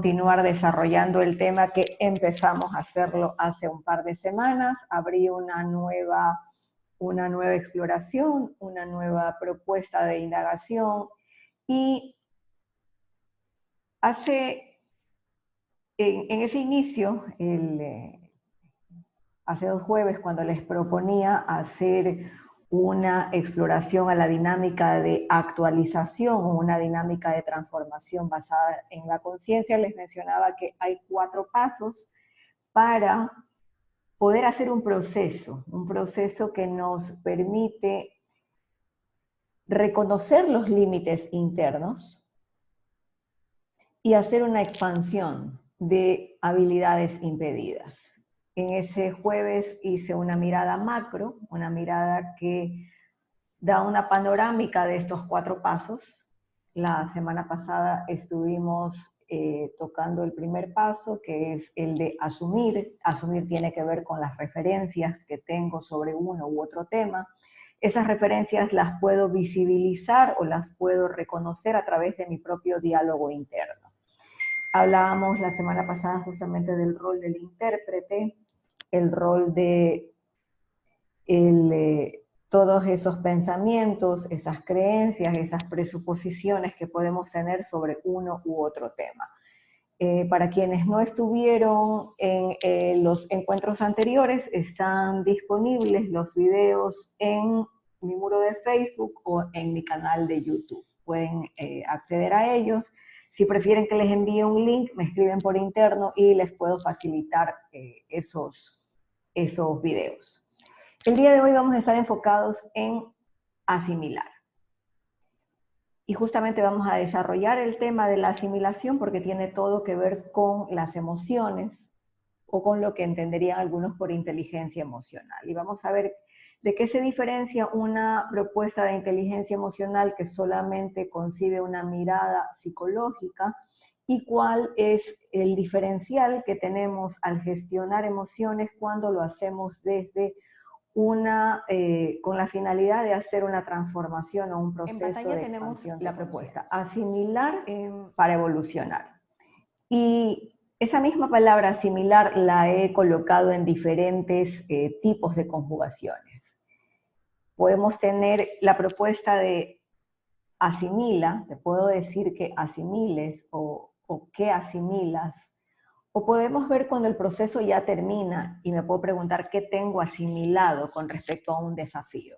continuar desarrollando el tema que empezamos a hacerlo hace un par de semanas. Abrí una nueva exploración, una nueva propuesta de indagación, y en ese inicio, hace 2 jueves, cuando les proponía hacer una exploración a la dinámica de actualización o una dinámica de transformación basada en la conciencia, les mencionaba que hay 4 pasos para poder hacer un proceso que nos permite reconocer los límites internos y hacer una expansión de habilidades impedidas. En ese jueves hice una mirada macro, una mirada que da una panorámica de estos 4 pasos. La semana pasada estuvimos tocando el primer paso, que es el de asumir. Asumir tiene que ver con las referencias que tengo sobre uno u otro tema. Esas referencias las puedo visibilizar o las puedo reconocer a través de mi propio diálogo interno. Hablábamos la semana pasada justamente del rol del intérprete, el rol de todos esos pensamientos, esas creencias, esas presuposiciones que podemos tener sobre uno u otro tema. Para quienes no estuvieron en los encuentros anteriores, están disponibles los videos en mi muro de Facebook o en mi canal de YouTube. Pueden acceder a ellos. Si prefieren que les envíe un link, me escriben por interno y les puedo facilitar esos videos. El día de hoy vamos a estar enfocados en asimilar. Y justamente vamos a desarrollar el tema de la asimilación porque tiene todo que ver con las emociones o con lo que entenderían algunos por inteligencia emocional. Y vamos a ver de qué se diferencia una propuesta de inteligencia emocional que solamente concibe una mirada psicológica y cuál es el diferencial que tenemos al gestionar emociones cuando lo hacemos desde con la finalidad de hacer una transformación o un proceso de expansión de la propuesta. Asimilar para evolucionar. Y esa misma palabra asimilar la he colocado en diferentes tipos de conjugaciones. Podemos tener la propuesta de asimila, te puedo decir que asimiles o que asimilas, o podemos ver cuando el proceso ya termina y me puedo preguntar qué tengo asimilado con respecto a un desafío.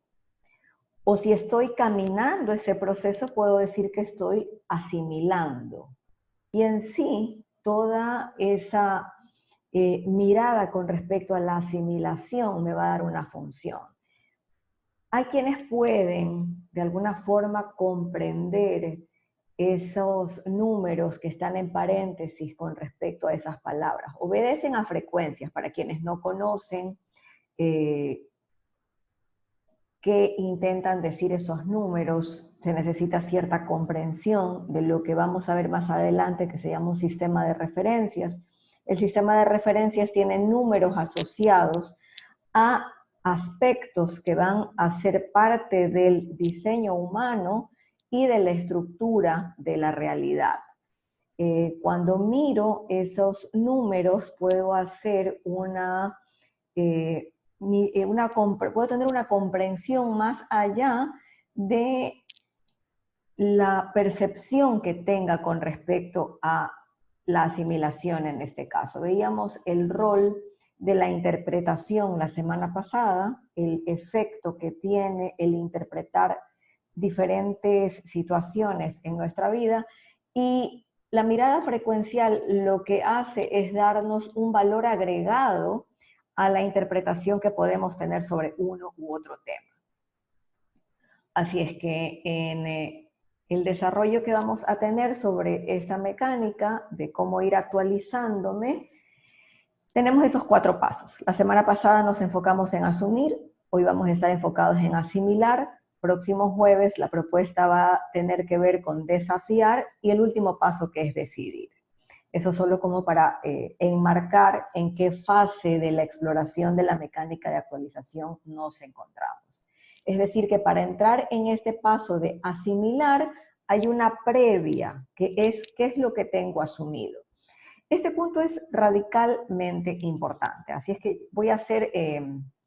O si estoy caminando ese proceso, puedo decir que estoy asimilando. Y en sí, toda esa mirada con respecto a la asimilación me va a dar una función. Hay quienes pueden, de alguna forma, comprender esos números que están en paréntesis con respecto a esas palabras. Obedecen a frecuencias. Para quienes no conocen qué intentan decir esos números, se necesita cierta comprensión de lo que vamos a ver más adelante, que se llama un sistema de referencias. El sistema de referencias tiene números asociados a aspectos que van a ser parte del diseño humano y de la estructura de la realidad. Cuando miro esos números puedo hacer puedo tener una comprensión más allá de la percepción que tenga con respecto a la asimilación en este caso. Veíamos el rol de la interpretación la semana pasada, el efecto que tiene el interpretar diferentes situaciones en nuestra vida, y la mirada frecuencial lo que hace es darnos un valor agregado a la interpretación que podemos tener sobre uno u otro tema. Así es que en el desarrollo que vamos a tener sobre esta mecánica de cómo ir actualizándome, tenemos esos 4 pasos. La semana pasada nos enfocamos en asumir, hoy vamos a estar enfocados en asimilar. Próximo jueves la propuesta va a tener que ver con desafiar y el último paso que es decidir. Eso solo como para enmarcar en qué fase de la exploración de la mecánica de actualización nos encontramos. Es decir, que para entrar en este paso de asimilar hay una previa, que es qué es lo que tengo asumido. Este punto es radicalmente importante, así es que voy a hacer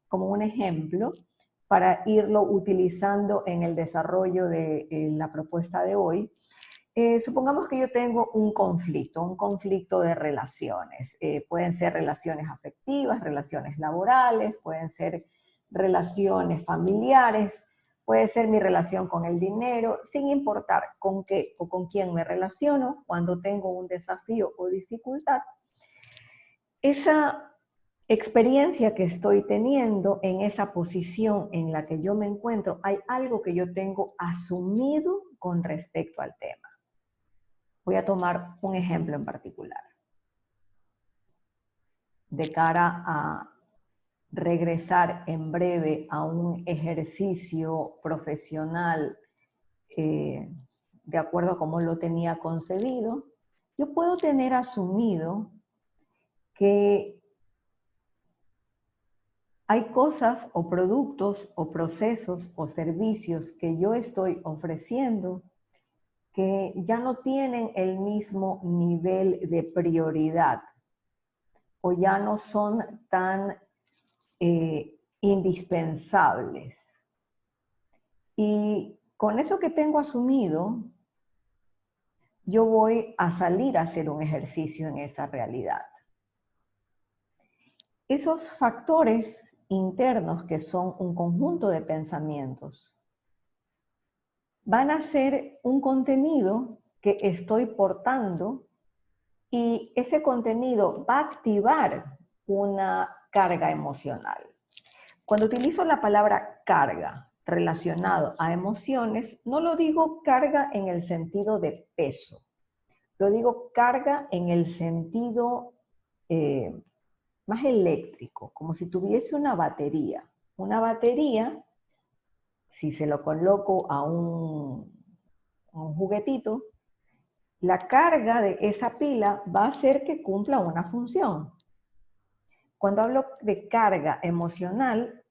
como un ejemplo para irlo utilizando en el desarrollo de la propuesta de hoy. Supongamos que yo tengo un conflicto de relaciones. Pueden ser relaciones afectivas, relaciones laborales, pueden ser relaciones familiares, puede ser mi relación con el dinero, sin importar con qué o con quién me relaciono, cuando tengo un desafío o dificultad. Esa experiencia que estoy teniendo en esa posición en la que yo me encuentro, hay algo que yo tengo asumido con respecto al tema. Voy a tomar un ejemplo en particular. De cara a regresar en breve a un ejercicio profesional de acuerdo a cómo lo tenía concebido, yo puedo tener asumido que hay cosas o productos o procesos o servicios que yo estoy ofreciendo que ya no tienen el mismo nivel de prioridad o ya no son tan indispensables. Y con eso que tengo asumido, yo voy a salir a hacer un ejercicio en esa realidad. Esos factores internos, que son un conjunto de pensamientos, van a ser un contenido que estoy portando y ese contenido va a activar una carga emocional. Cuando utilizo la palabra carga relacionado a emociones, no lo digo carga en el sentido de peso, lo digo carga en el sentido más eléctrico, como si tuviese una batería. Una batería, si se lo coloco a un juguetito, la carga de esa pila va a hacer que cumpla una función. Cuando hablo de carga emocional,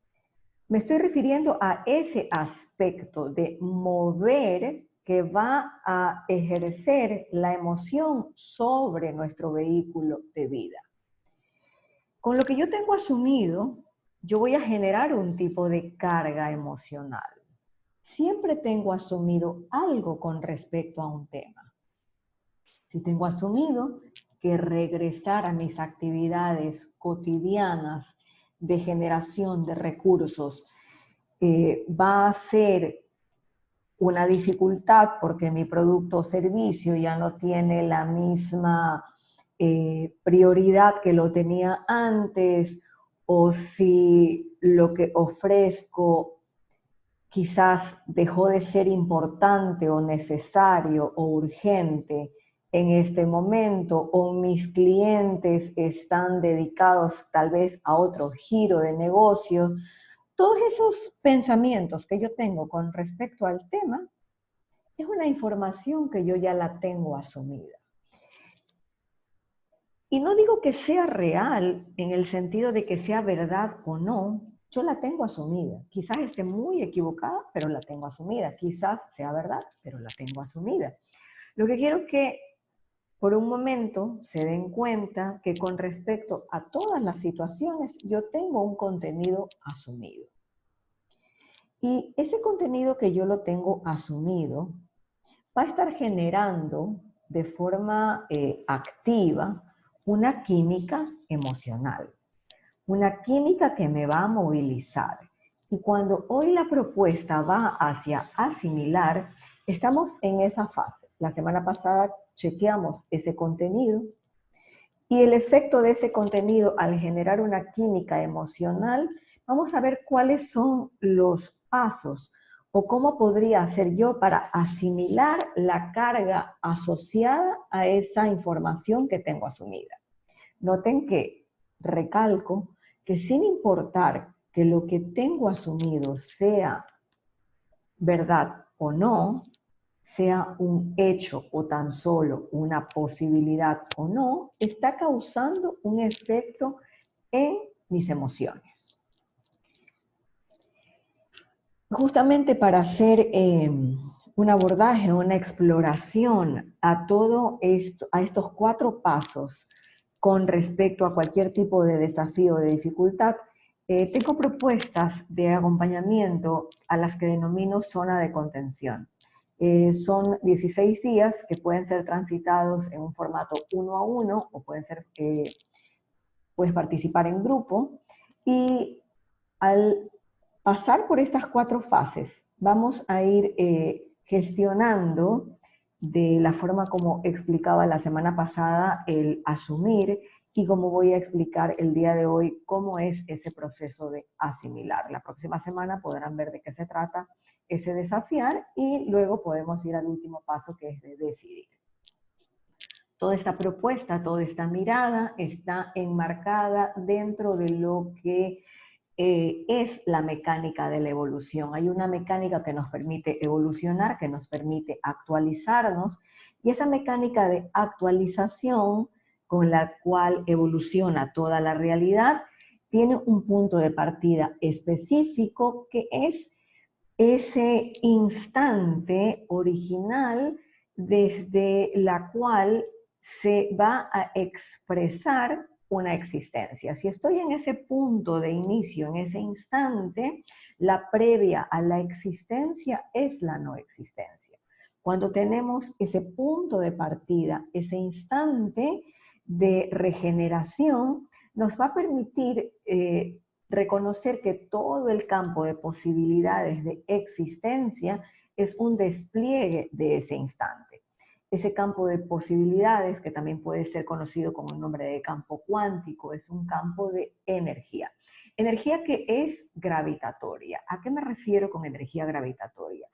me estoy refiriendo a ese aspecto de mover que va a ejercer la emoción sobre nuestro vehículo de vida. Con lo que yo tengo asumido, yo voy a generar un tipo de carga emocional. Siempre tengo asumido algo con respecto a un tema. Si tengo asumido que regresar a mis actividades cotidianas de generación de recursos va a ser una dificultad porque mi producto o servicio ya no tiene la misma prioridad que lo tenía antes, o si lo que ofrezco quizás dejó de ser importante o necesario o urgente en este momento, o mis clientes están dedicados tal vez a otro giro de negocios. Todos esos pensamientos que yo tengo con respecto al tema es una información que yo ya la tengo asumida. Y no digo que sea real en el sentido de que sea verdad o no, yo la tengo asumida. Quizás esté muy equivocada, pero la tengo asumida. Quizás sea verdad, pero la tengo asumida. Lo que quiero es que por un momento se den cuenta que con respecto a todas las situaciones yo tengo un contenido asumido. Y ese contenido que yo lo tengo asumido va a estar generando de forma activa una química emocional, una química que me va a movilizar. Y cuando hoy la propuesta va hacia asimilar, estamos en esa fase. La semana pasada chequeamos ese contenido y el efecto de ese contenido al generar una química emocional, vamos a ver cuáles son los pasos o cómo podría hacer yo para asimilar la carga asociada a esa información que tengo asumida. Noten que recalco que sin importar que lo que tengo asumido sea verdad o no, sea un hecho o tan solo una posibilidad o no, está causando un efecto en mis emociones. Justamente para hacer un abordaje, una exploración a todo esto, a estos 4 pasos con respecto a cualquier tipo de desafío o de dificultad, tengo propuestas de acompañamiento a las que denomino zona de contención. Son 16 días que pueden ser transitados en un formato 1 a 1 o pueden ser, puedes participar en grupo, y al pasar por estas 4 fases vamos a ir gestionando de la forma como explicaba la semana pasada el asumir, y como voy a explicar el día de hoy cómo es ese proceso de asimilar. La próxima semana podrán ver de qué se trata ese desafiar y luego podemos ir al último paso, que es de decidir. Toda esta propuesta, toda esta mirada está enmarcada dentro de lo que es la mecánica de la evolución. Hay una mecánica que nos permite evolucionar, que nos permite actualizarnos, y esa mecánica de actualización con la cual evoluciona toda la realidad tiene un punto de partida específico, que es ese instante original desde la cual se va a expresar una existencia. Si estoy en ese punto de inicio, en ese instante, la previa a la existencia es la no existencia. Cuando tenemos ese punto de partida, ese instante de regeneración, nos va a permitir reconocer que todo el campo de posibilidades de existencia es un despliegue de ese instante. Ese campo de posibilidades, que también puede ser conocido como el nombre de campo cuántico, es un campo de energía. Energía que es gravitatoria. ¿A qué me refiero con energía gravitatoria?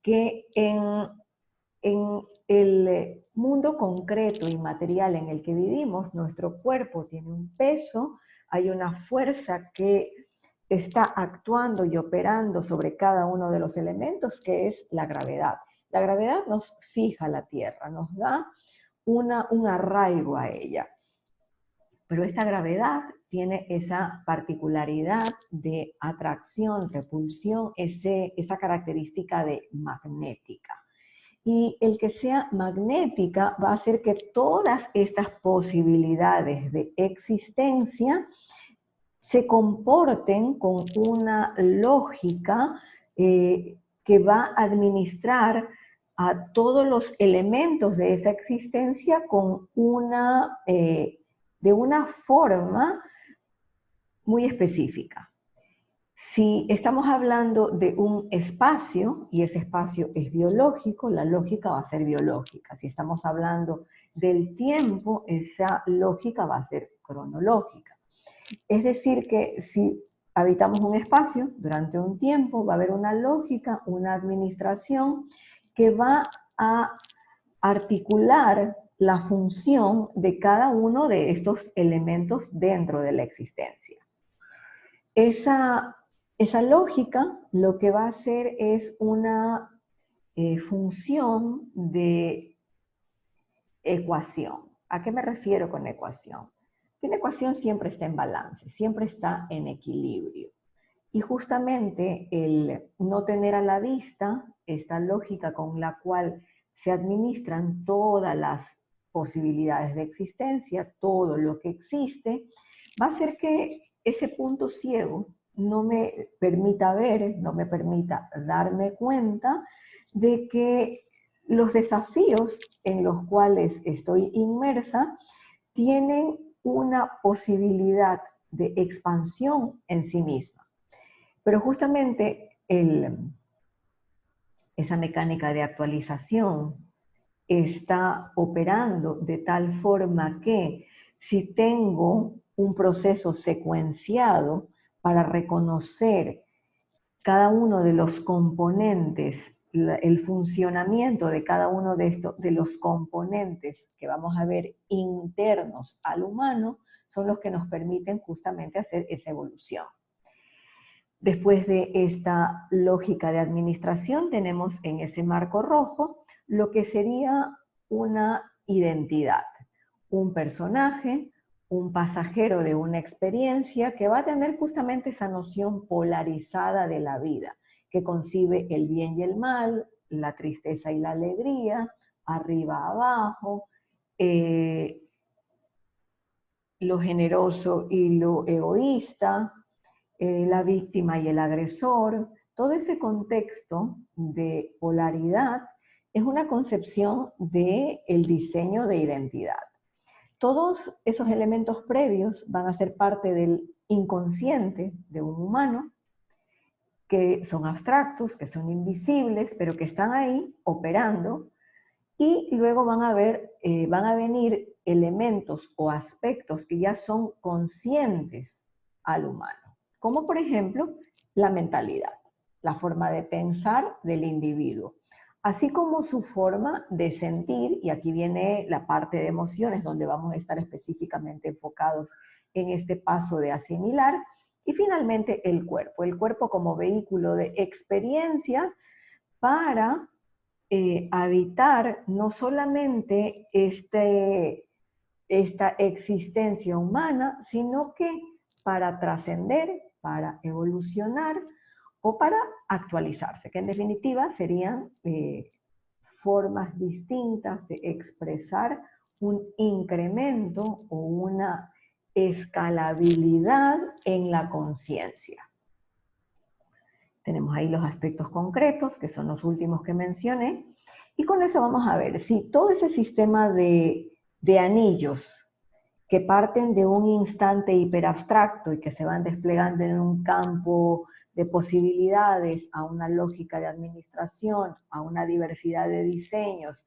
Que en el mundo concreto y material en el que vivimos, nuestro cuerpo tiene un peso, hay una fuerza que está actuando y operando sobre cada uno de los elementos, que es la gravedad. La gravedad nos fija a la Tierra, nos da un arraigo a ella. Pero esta gravedad tiene esa particularidad de atracción, repulsión, esa característica de magnética. Y el que sea magnética va a hacer que todas estas posibilidades de existencia se comporten con una lógica que va a administrar a todos los elementos de esa existencia con de una forma muy específica. Si estamos hablando de un espacio, y ese espacio es biológico, la lógica va a ser biológica. Si estamos hablando del tiempo, esa lógica va a ser cronológica. Es decir, que si habitamos un espacio durante un tiempo, va a haber una lógica, una administración que va a articular la función de cada uno de estos elementos dentro de la existencia. Esa lógica lo que va a hacer es una función de ecuación. ¿A qué me refiero con ecuación? Una ecuación siempre está en balance, siempre está en equilibrio. Y justamente el no tener a la vista esta lógica con la cual se administran todas las posibilidades de existencia, todo lo que existe, va a hacer que ese punto ciego no me permita ver, no me permita darme cuenta de que los desafíos en los cuales estoy inmersa tienen una posibilidad de expansión en sí misma. Pero justamente esa mecánica de actualización está operando de tal forma que si tengo un proceso secuenciado para reconocer cada uno de los componentes, el funcionamiento de cada uno de los componentes que vamos a ver internos al humano, son los que nos permiten justamente hacer esa evolución. Después de esta lógica de administración, tenemos en ese marco rojo lo que sería una identidad, un personaje, un pasajero de una experiencia que va a tener justamente esa noción polarizada de la vida, que concibe el bien y el mal, la tristeza y la alegría, arriba, abajo, lo generoso y lo egoísta, la víctima y el agresor. Todo ese contexto de polaridad es una concepción del diseño de identidad. Todos esos elementos previos van a ser parte del inconsciente de un humano, que son abstractos, que son invisibles, pero que están ahí operando, y luego van a venir elementos o aspectos que ya son conscientes al humano, como por ejemplo la mentalidad, la forma de pensar del individuo, así como su forma de sentir, y aquí viene la parte de emociones, donde vamos a estar específicamente enfocados en este paso de asimilar, y finalmente el cuerpo como vehículo de experiencias para habitar no solamente esta existencia humana, sino que para trascender, para evolucionar o para actualizarse, que en definitiva serían formas distintas de expresar un incremento o una escalabilidad en la conciencia. Tenemos ahí los aspectos concretos, que son los últimos que mencioné, y con eso vamos a ver si todo ese sistema de anillos que parten de un instante hiperabstracto y que se van desplegando en un campo de posibilidades a una lógica de administración, a una diversidad de diseños,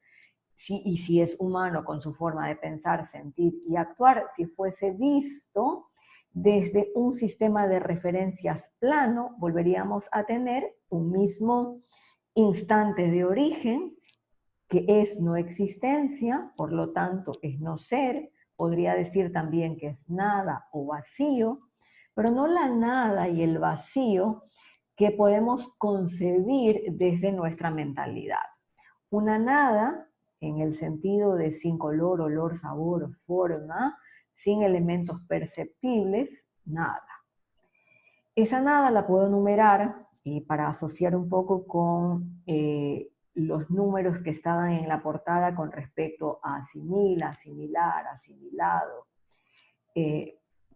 y si es humano con su forma de pensar, sentir y actuar, si fuese visto desde un sistema de referencias plano, volveríamos a tener un mismo instante de origen, que es no existencia, por lo tanto es no ser, podría decir también que es nada o vacío, pero no la nada y el vacío que podemos concebir desde nuestra mentalidad. Una nada, en el sentido de sin color, olor, sabor, forma, sin elementos perceptibles, nada. Esa nada la puedo numerar para asociar un poco con los números que estaban en la portada con respecto a asimila, asimilar, asimilado.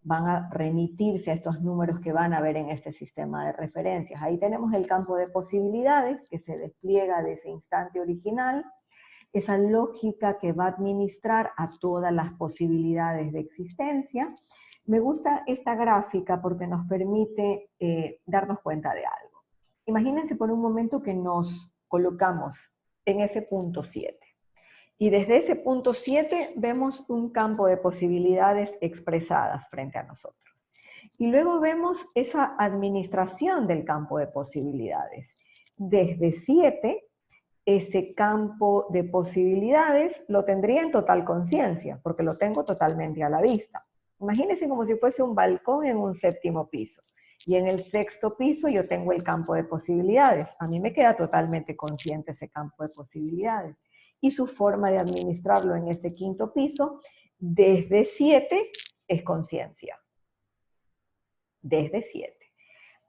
Van a remitirse a estos números que van a ver en este sistema de referencias. Ahí tenemos el campo de posibilidades que se despliega de ese instante original, esa lógica que va a administrar a todas las posibilidades de existencia. Me gusta esta gráfica porque nos permite darnos cuenta de algo. Imagínense por un momento que nos colocamos en ese punto 7. Y desde ese punto 7 vemos un campo de posibilidades expresadas frente a nosotros. Y luego vemos esa administración del campo de posibilidades. Desde 7, ese campo de posibilidades lo tendría en total conciencia, porque lo tengo totalmente a la vista. Imagínense como si fuese un balcón en un 7º piso. Y en el 6º piso yo tengo el campo de posibilidades. A mí me queda totalmente consciente ese campo de posibilidades. Y su forma de administrarlo en ese 5º piso, desde 7, es conciencia. Desde 7.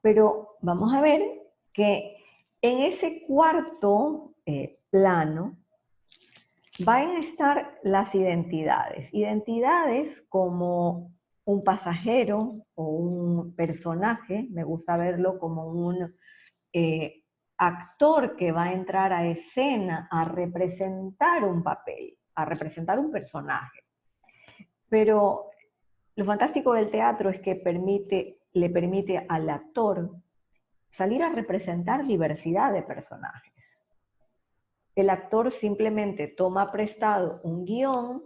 Pero vamos a ver que en ese 4º plano van a estar las identidades. Identidades como un pasajero o un personaje, me gusta verlo como un actor que va a entrar a escena a representar un papel, a representar un personaje. Pero lo fantástico del teatro es que le permite al actor salir a representar diversidad de personajes. El actor simplemente toma prestado un guión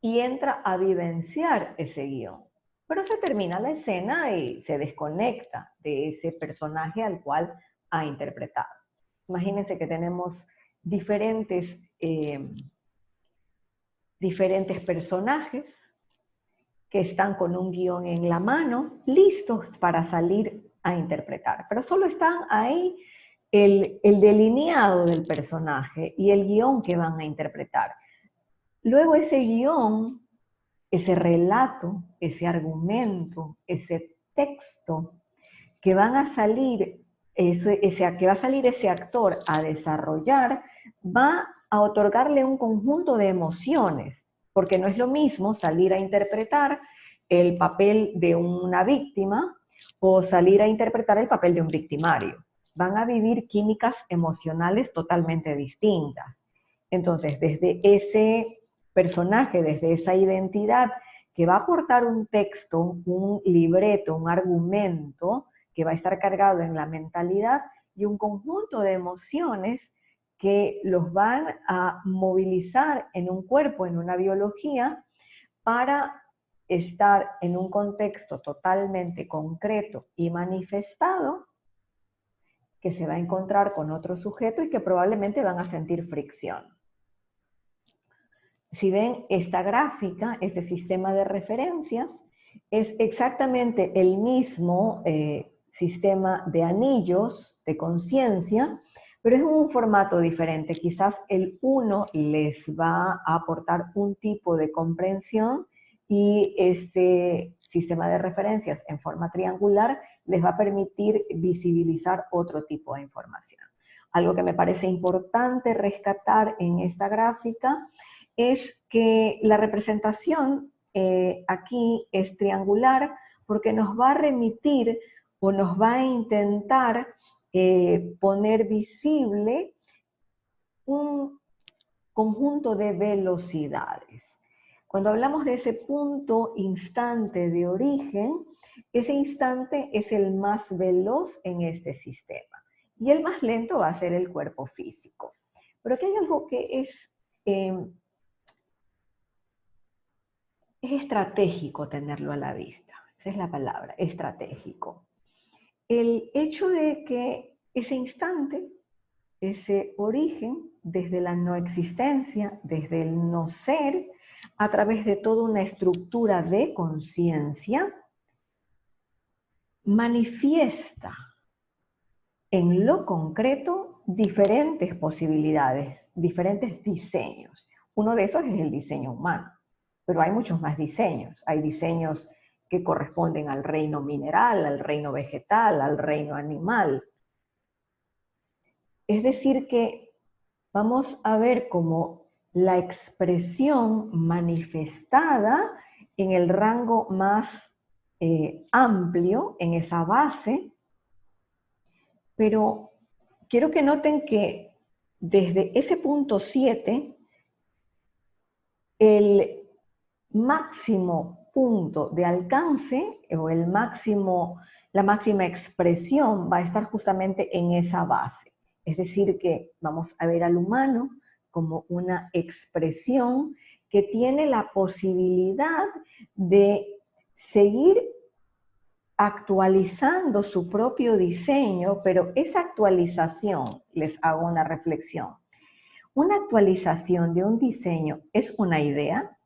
y entra a vivenciar ese guión. Pero se termina la escena y se desconecta de ese personaje al cual ha interpretado. Imagínense que tenemos diferentes personajes que están con un guión en la mano, listos para salir a interpretar. Pero solo están ahí el delineado del personaje y el guión que van a interpretar. Luego ese guión, ese relato, ese argumento, ese texto que van a salir, que va a salir ese actor a desarrollar, va a otorgarle un conjunto de emociones, porque no es lo mismo salir a interpretar el papel de una víctima o salir a interpretar el papel de un victimario. Van a vivir químicas emocionales totalmente distintas. Entonces, desde ese personaje, desde esa identidad que va a aportar un texto, un libreto, un argumento que va a estar cargado en la mentalidad y un conjunto de emociones que los van a movilizar en un cuerpo, en una biología, para estar en un contexto totalmente concreto y manifestado que se va a encontrar con otro sujeto y que probablemente van a sentir fricción. Si ven esta gráfica, este sistema de referencias, es exactamente el mismo sistema de anillos de conciencia, pero es un formato diferente. Quizás el uno les va a aportar un tipo de comprensión y este sistema de referencias en forma triangular les va a permitir visibilizar otro tipo de información. Algo que me parece importante rescatar en esta gráfica es que la representación aquí es triangular porque nos va a remitir o nos va a intentar poner visible un conjunto de velocidades. Cuando hablamos de ese punto instante de origen, ese instante es el más veloz en este sistema y el más lento va a ser el cuerpo físico. Pero aquí hay algo que es estratégico tenerlo a la vista. Esa es la palabra, estratégico. El hecho de que ese instante, ese origen, desde la no existencia, desde el no ser, a través de toda una estructura de conciencia, manifiesta en lo concreto diferentes posibilidades, diferentes diseños. Uno de esos es el diseño humano, pero hay muchos más diseños. Hay diseños que corresponden al reino mineral, al reino vegetal, al reino animal. Es decir que vamos a ver como la expresión manifestada en el rango más amplio, en esa base, pero quiero que noten que desde ese punto 7, el máximo punto de alcance o la máxima expresión va a estar justamente en esa base. Es decir, que vamos a ver al humano como una expresión que tiene la posibilidad de seguir actualizando su propio diseño, pero esa actualización, les hago una reflexión, una actualización de un diseño es una idea,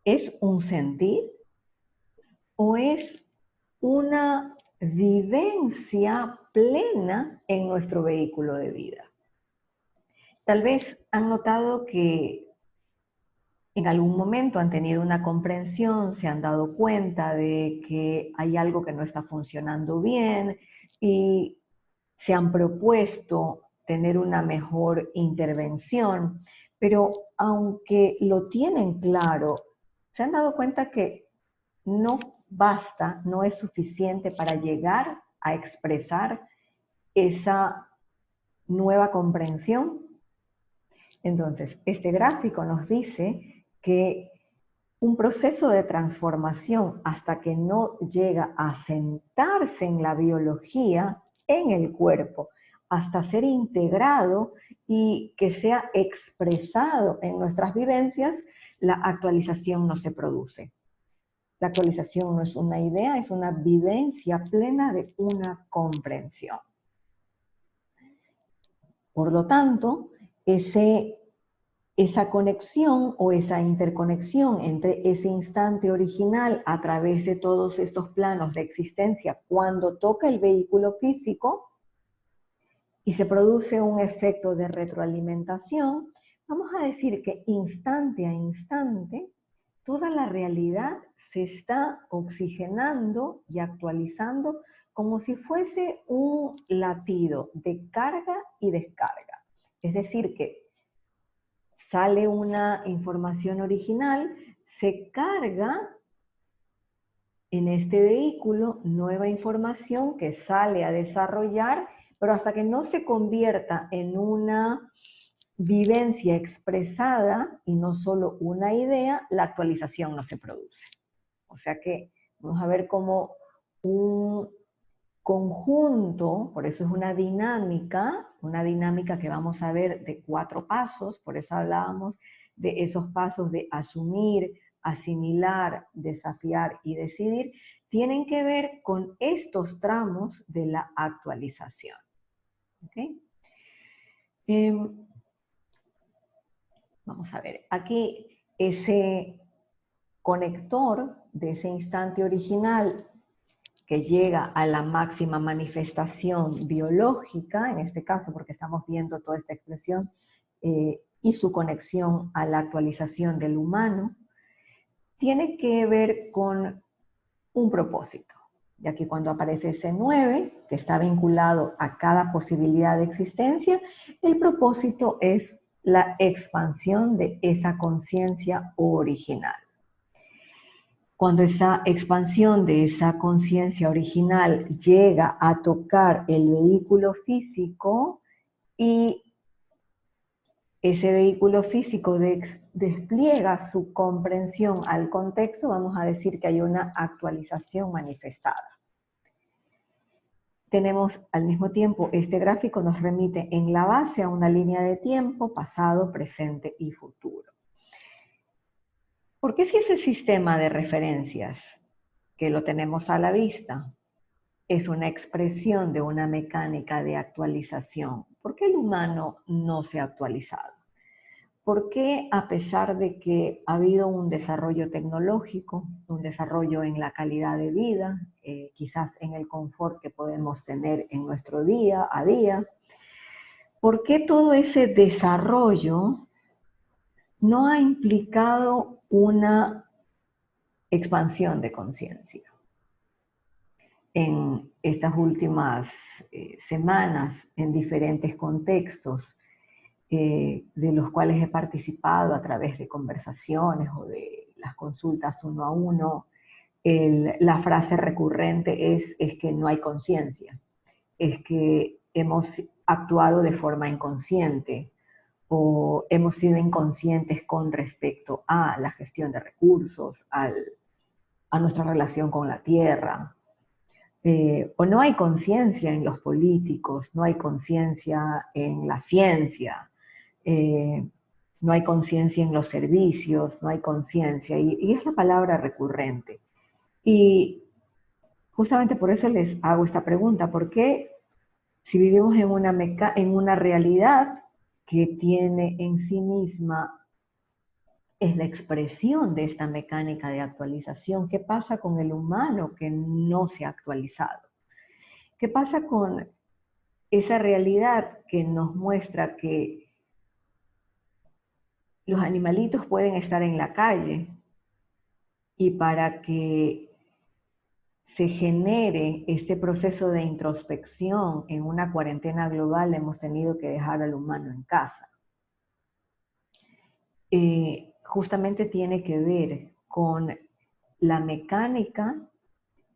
es un sentir o es una vivencia plena en nuestro vehículo de vida. Tal vez han notado que en algún momento han tenido una comprensión, se han dado cuenta de que hay algo que no está funcionando bien y se han propuesto tener una mejor intervención, pero aunque lo tienen claro, se han dado cuenta que no basta, no es suficiente para llegar a expresar esa nueva comprensión. Entonces, este gráfico nos dice que un proceso de transformación hasta que no llega a sentarse en la biología, en el cuerpo, hasta ser integrado y que sea expresado en nuestras vivencias, la actualización no se produce. La actualización no es una idea, es una vivencia plena de una comprensión. Por lo tanto, esa conexión o esa interconexión entre ese instante original a través de todos estos planos de existencia cuando toca el vehículo físico y se produce un efecto de retroalimentación, vamos a decir que instante a instante toda la realidad se está oxigenando y actualizando como si fuese un latido de carga y descarga. Es decir que sale una información original, se carga en este vehículo nueva información que sale a desarrollar, pero hasta que no se convierta en una vivencia expresada y no solo una idea, la actualización no se produce. O sea que vamos a ver como un conjunto, por eso es una dinámica que vamos a ver de 4 pasos, por eso hablábamos de esos pasos de asumir, asimilar, desafiar y decidir, tienen que ver con estos tramos de la actualización. ¿Okay? Vamos a ver, aquí ese conector de ese instante original que llega a la máxima manifestación biológica, en este caso porque estamos viendo toda esta expresión, y su conexión a la actualización del humano, tiene que ver con un propósito. Y aquí cuando aparece ese 9, que está vinculado a cada posibilidad de existencia, el propósito es la expansión de esa conciencia original. Cuando esa expansión de esa conciencia original llega a tocar el vehículo físico y ese vehículo físico despliega su comprensión al contexto, vamos a decir que hay una actualización manifestada. Tenemos al mismo tiempo, este gráfico nos remite en la base a una línea de tiempo, pasado, presente y futuro. ¿Por qué si ese sistema de referencias, que lo tenemos a la vista, es una expresión de una mecánica de actualización? ¿Por qué el humano no se ha actualizado? ¿Por qué, a pesar de que ha habido un desarrollo tecnológico, un desarrollo en la calidad de vida, quizás en el confort que podemos tener en nuestro día a día, por qué todo ese desarrollo no ha implicado una expansión de conciencia? En estas últimas semanas, en diferentes contextos, de los cuales he participado a través de conversaciones o de las consultas 1 a 1, la frase recurrente es que no hay conciencia, es que hemos actuado de forma inconsciente o hemos sido inconscientes con respecto a la gestión de recursos, a nuestra relación con la tierra. O no hay conciencia en los políticos, no hay conciencia en la ciencia, no hay conciencia en los servicios, no hay conciencia, y es la palabra recurrente. Y justamente por eso les hago esta pregunta: ¿por qué, si vivimos en una realidad que tiene en sí misma, es la expresión de esta mecánica de actualización, qué pasa con el humano que no se ha actualizado? ¿Qué pasa con esa realidad que nos muestra que los animalitos pueden estar en la calle y para que se genere este proceso de introspección en una cuarentena global hemos tenido que dejar al humano en casa? Justamente tiene que ver con la mecánica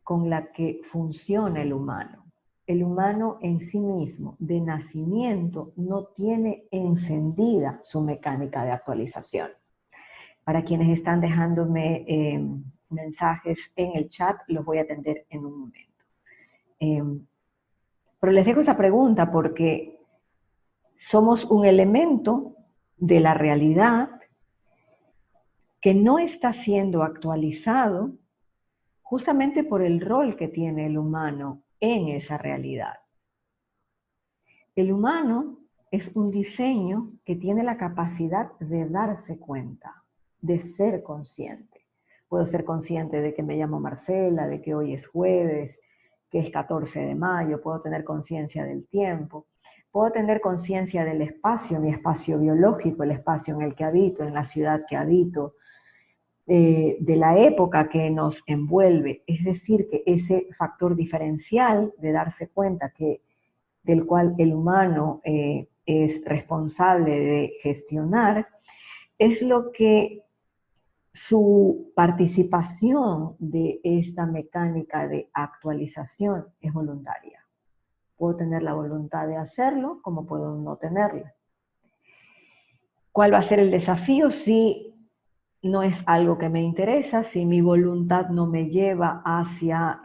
con la que funciona el humano. El humano en sí mismo, de nacimiento, no tiene encendida su mecánica de actualización. Para quienes están dejándome mensajes en el chat, los voy a atender en un momento. Pero les dejo esa pregunta porque somos un elemento de la realidad que no está siendo actualizado justamente por el rol que tiene el humano en esa realidad. El humano es un diseño que tiene la capacidad de darse cuenta, de ser consciente. Puedo ser consciente de que me llamo Marcela, de que hoy es jueves, que es 14 de mayo, puedo tener conciencia del tiempo, puedo tener conciencia del espacio, mi espacio biológico, el espacio en el que habito, en la ciudad que habito, de la época que nos envuelve. Es decir, que ese factor diferencial de darse cuenta del cual el humano es responsable de gestionar, es lo que su participación de esta mecánica de actualización es voluntaria. Puedo tener la voluntad de hacerlo, como puedo no tenerla. ¿Cuál va a ser el desafío si no es algo que me interesa, si mi voluntad no me lleva hacia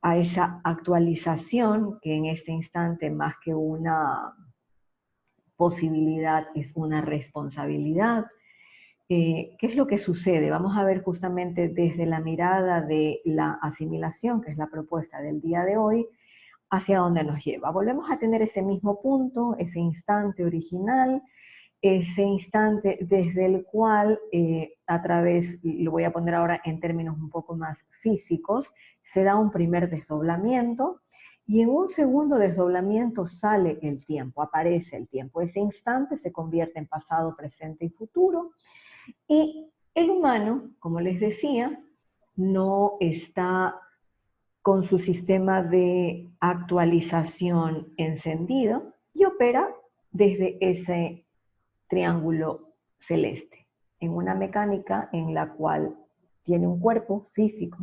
a esa actualización, que en este instante más que una posibilidad es una responsabilidad? ¿Qué es lo que sucede? Vamos a ver justamente desde la mirada de la asimilación, que es la propuesta del día de hoy, hacia dónde nos lleva. Volvemos a tener ese mismo punto, ese instante original, ese instante desde el cual a través, lo voy a poner ahora en términos un poco más físicos, se da un primer desdoblamiento y en un segundo desdoblamiento sale el tiempo, aparece el tiempo. Ese instante se convierte en pasado, presente y futuro y el humano, como les decía, no está con su sistema de actualización encendido y opera desde ese triángulo celeste, en una mecánica en la cual tiene un cuerpo físico,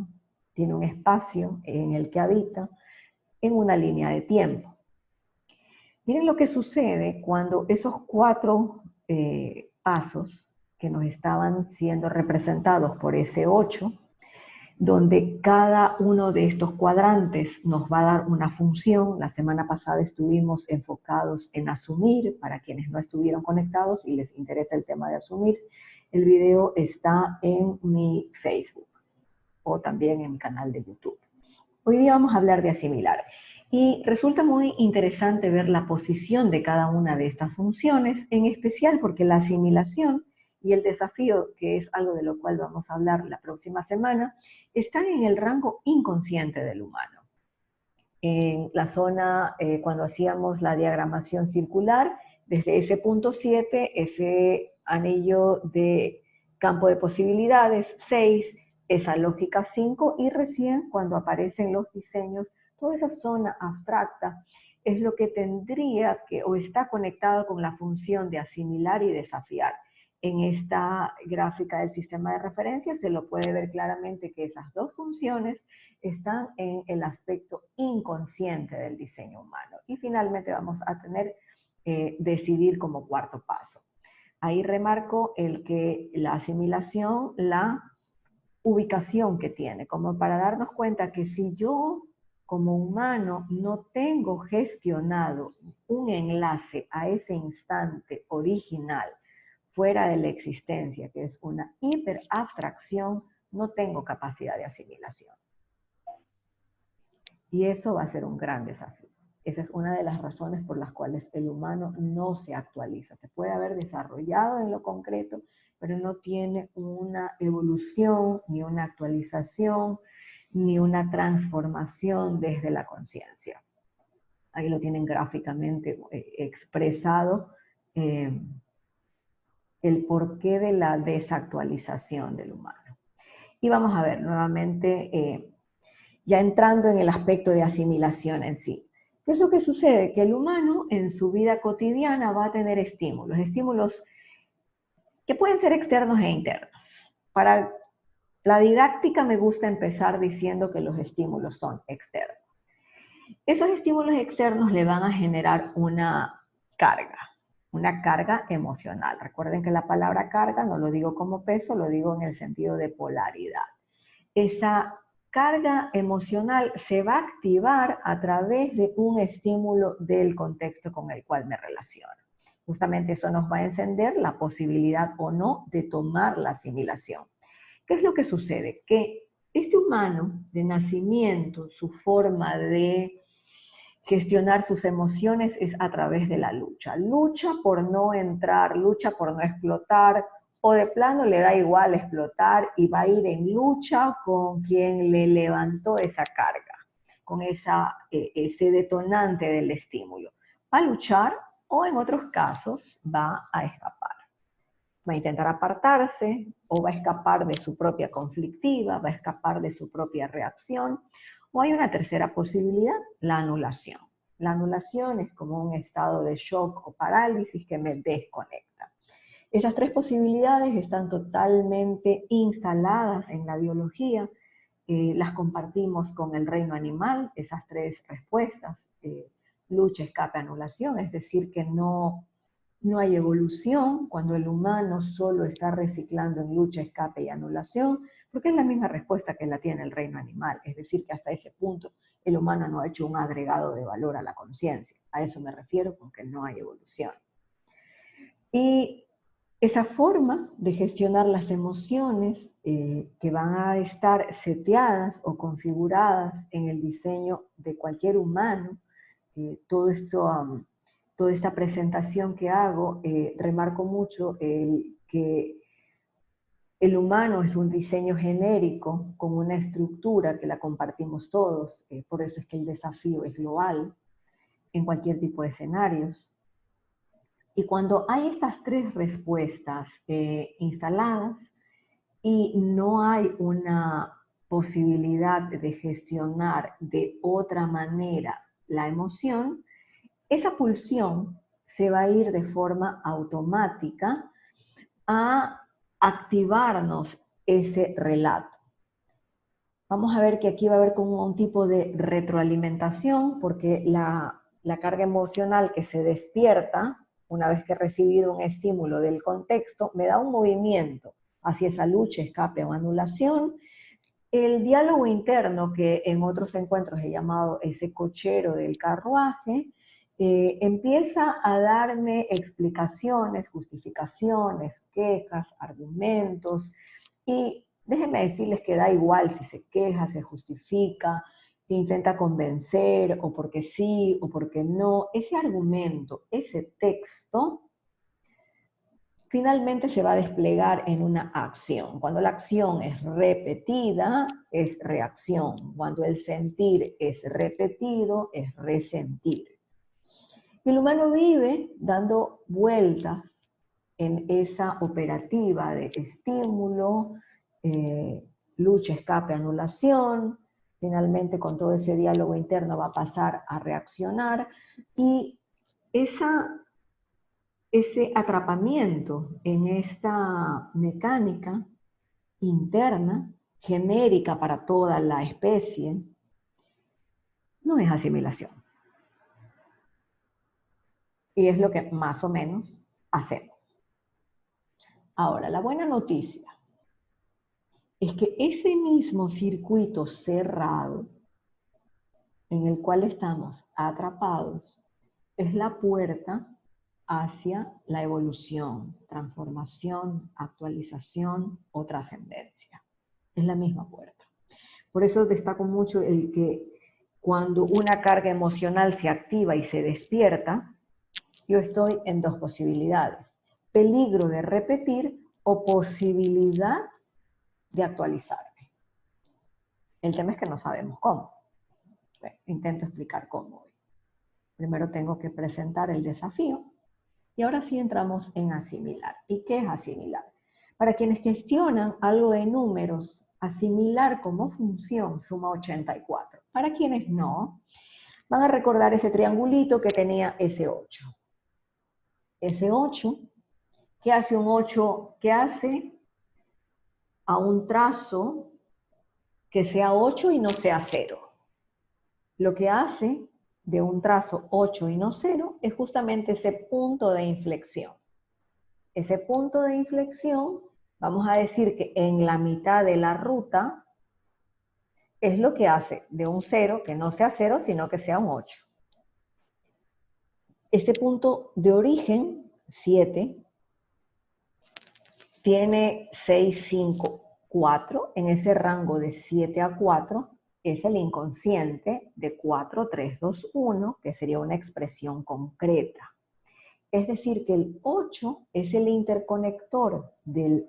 tiene un espacio en el que habita, en una línea de tiempo. Miren lo que sucede cuando esos cuatro pasos que nos estaban siendo representados por ese 8, donde cada uno de estos cuadrantes nos va a dar una función. La semana pasada estuvimos enfocados en asumir, para quienes no estuvieron conectados y les interesa el tema de asumir, el video está en mi Facebook o también en mi canal de YouTube. Hoy día vamos a hablar de asimilar. Y resulta muy interesante ver la posición de cada una de estas funciones, en especial porque la asimilación y el desafío, que es algo de lo cual vamos a hablar la próxima semana, están en el rango inconsciente del humano. En la zona, cuando hacíamos la diagramación circular, desde ese punto 7, ese anillo de campo de posibilidades 6, esa lógica 5, y recién cuando aparecen los diseños, toda esa zona abstracta es lo que tendría que, o está conectado con la función de asimilar y desafiar. En esta gráfica del sistema de referencia se lo puede ver claramente que esas dos funciones están en el aspecto inconsciente del diseño humano. Y finalmente vamos a tener decidir como cuarto paso. Ahí remarco el que la asimilación, la ubicación que tiene, como para darnos cuenta que si yo como humano no tengo gestionado un enlace a ese instante original fuera de la existencia, que es una hiperabstracción, no tengo capacidad de asimilación. Y eso va a ser un gran desafío. Esa es una de las razones por las cuales el humano no se actualiza. Se puede haber desarrollado en lo concreto, pero no tiene una evolución, ni una actualización, ni una transformación desde la conciencia. Ahí lo tienen gráficamente expresado el porqué de la desactualización del humano. Y vamos a ver nuevamente, ya entrando en el aspecto de asimilación en sí. ¿Qué es lo que sucede? Que el humano en su vida cotidiana va a tener estímulos que pueden ser externos e internos. Para la didáctica me gusta empezar diciendo que los estímulos son externos. Esos estímulos externos le van a generar una carga emocional. Recuerden que la palabra carga no lo digo como peso, lo digo en el sentido de polaridad. Esa carga emocional se va a activar a través de un estímulo del contexto con el cual me relaciono. Justamente eso nos va a encender la posibilidad o no de tomar la asimilación. ¿Qué es lo que sucede? Que este humano de nacimiento, su forma de gestionar sus emociones es a través de la lucha. Lucha por no entrar, lucha por no explotar, o de plano le da igual explotar y va a ir en lucha con quien le levantó esa carga, con ese detonante del estímulo. Va a luchar o en otros casos va a escapar. Va a intentar apartarse o va a escapar de su propia conflictiva, va a escapar de su propia reacción. O hay una tercera posibilidad, la anulación. La anulación es como un estado de shock o parálisis que me desconecta. Esas tres posibilidades están totalmente instaladas en la biología, las compartimos con el reino animal, esas tres respuestas, lucha, escape, anulación, es decir, que no hay evolución cuando el humano solo está reciclando en lucha, escape y anulación, porque es la misma respuesta que la tiene el reino animal, es decir, que hasta ese punto el humano no ha hecho un agregado de valor a la conciencia. A eso me refiero con que no hay evolución. Y esa forma de gestionar las emociones que van a estar seteadas o configuradas en el diseño de cualquier humano, todo esto, toda esta presentación que hago, remarco mucho que el humano es un diseño genérico con una estructura que la compartimos todos, por eso es que el desafío es global en cualquier tipo de escenarios. Y cuando hay estas tres respuestas instaladas y no hay una posibilidad de gestionar de otra manera la emoción, esa pulsión se va a ir de forma automática a activarnos ese relato. Vamos a ver que aquí va a haber como un tipo de retroalimentación, porque la carga emocional que se despierta una vez que he recibido un estímulo del contexto, me da un movimiento hacia esa lucha, escape o anulación. El diálogo interno, que en otros encuentros he llamado ese cochero del carruaje, empieza a darme explicaciones, justificaciones, quejas, argumentos, y déjenme decirles que da igual si se queja, se justifica, intenta convencer, o porque sí, o porque no. Ese argumento, ese texto, finalmente se va a desplegar en una acción. Cuando la acción es repetida, es reacción. Cuando el sentir es repetido, es resentir. Y el humano vive dando vueltas en esa operativa de estímulo, lucha, escape, anulación. Finalmente, con todo ese diálogo interno va a pasar a reaccionar, y ese atrapamiento en esta mecánica interna, genérica para toda la especie, no es asimilación. Y es lo que más o menos hacemos. Ahora, la buena noticia es que ese mismo circuito cerrado en el cual estamos atrapados es la puerta hacia la evolución, transformación, actualización o trascendencia. Es la misma puerta. Por eso destaco mucho el que cuando una carga emocional se activa y se despierta, yo estoy en dos posibilidades: peligro de repetir o posibilidad de actualizarme. El tema es que no sabemos cómo. Bueno, intento explicar cómo hoy. Primero tengo que presentar el desafío, y ahora sí entramos en asimilar. ¿Y qué es asimilar? Para quienes gestionan algo de números, asimilar como función suma 84. Para quienes no, van a recordar ese triangulito que tenía ese 8. Ese 8, ¿qué hace un 8? ¿Qué hace a un trazo que sea 8 y no sea 0? Lo que hace de un trazo 8 y no 0 es justamente ese punto de inflexión. Ese punto de inflexión, vamos a decir que en la mitad de la ruta, es lo que hace de un 0 que no sea 0, sino que sea un 8. Este punto de origen, 7, tiene 6, 5, 4. En ese rango de 7 a 4 es el inconsciente de 4, 3, 2, 1, que sería una expresión concreta. Es decir, que el 8 es el interconector del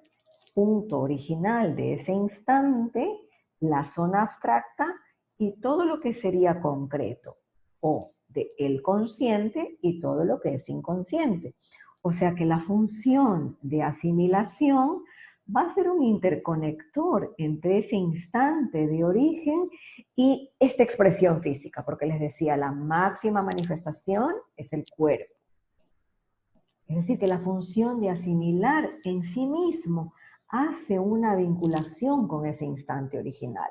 punto original de ese instante, la zona abstracta y todo lo que sería concreto, o del consciente y todo lo que es inconsciente. O sea que la función de asimilación va a ser un interconector entre ese instante de origen y esta expresión física, porque les decía, la máxima manifestación es el cuerpo. Es decir, que la función de asimilar en sí mismo hace una vinculación con ese instante original.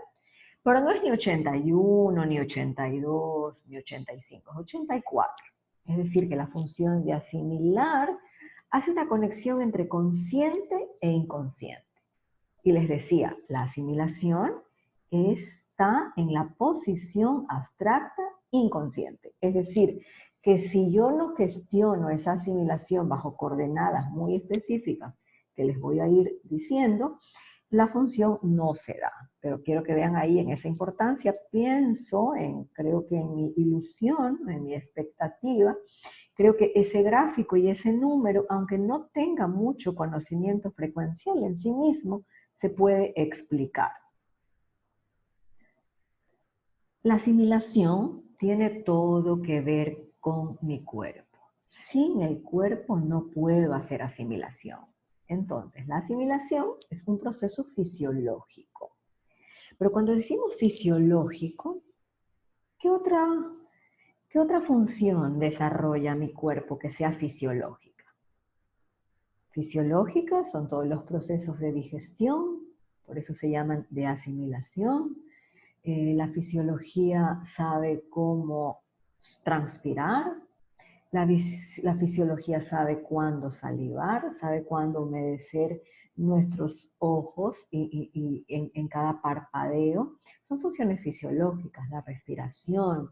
Pero no es ni 81, ni 82, ni 85, es 84. Es decir, que la función de asimilar hace una conexión entre consciente e inconsciente. Y les decía, la asimilación está en la posición abstracta inconsciente. Es decir, que si yo no gestiono esa asimilación bajo coordenadas muy específicas, que les voy a ir diciendo, la función no se da. Pero quiero que vean ahí en esa importancia, creo que en mi ilusión, en mi expectativa, creo que ese gráfico y ese número, aunque no tenga mucho conocimiento frecuencial en sí mismo, se puede explicar. La asimilación tiene todo que ver con mi cuerpo. Sin el cuerpo no puedo hacer asimilación. Entonces, la asimilación es un proceso fisiológico. Pero cuando decimos fisiológico, ¿qué otra función desarrolla mi cuerpo que sea fisiológica? Fisiológica son todos los procesos de digestión, por eso se llaman de asimilación. La fisiología sabe cómo transpirar, la fisiología sabe cuándo salivar, sabe cuándo humedecer nuestros ojos y en cada parpadeo. Son funciones fisiológicas, la respiración.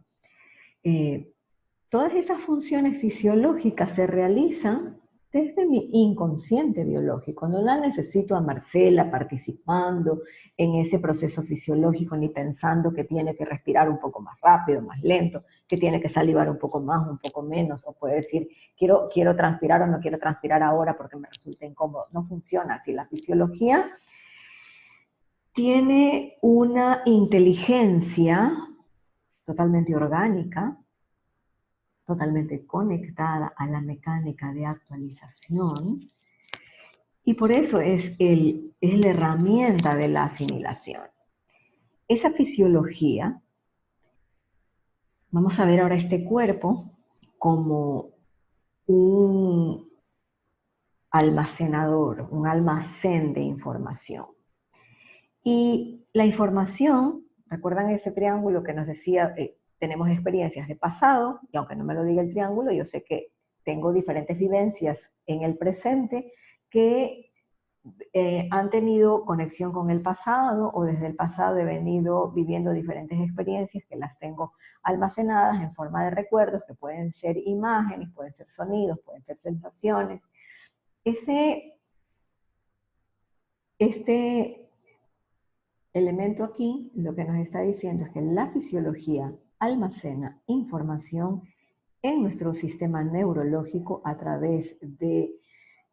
Todas esas funciones fisiológicas se realizan desde mi inconsciente biológico. No la necesito a Marcela participando en ese proceso fisiológico ni pensando que tiene que respirar un poco más rápido, más lento, que tiene que salivar un poco más, un poco menos, o puede decir, quiero transpirar o no quiero transpirar ahora porque me resulta incómodo. No funciona así. La fisiología tiene una inteligencia totalmente orgánica, totalmente conectada a la mecánica de actualización, y por eso es la herramienta de la asimilación. Esa fisiología, vamos a ver ahora este cuerpo como un almacenador, un almacén de información. Y la información, ¿recuerdan ese triángulo que nos decía, tenemos experiencias de pasado, y aunque no me lo diga el triángulo, yo sé que tengo diferentes vivencias en el presente que han tenido conexión con el pasado, o desde el pasado he venido viviendo diferentes experiencias que las tengo almacenadas en forma de recuerdos, que pueden ser imágenes, pueden ser sonidos, pueden ser sensaciones. Este elemento aquí lo que nos está diciendo es que la fisiología almacena información en nuestro sistema neurológico a través de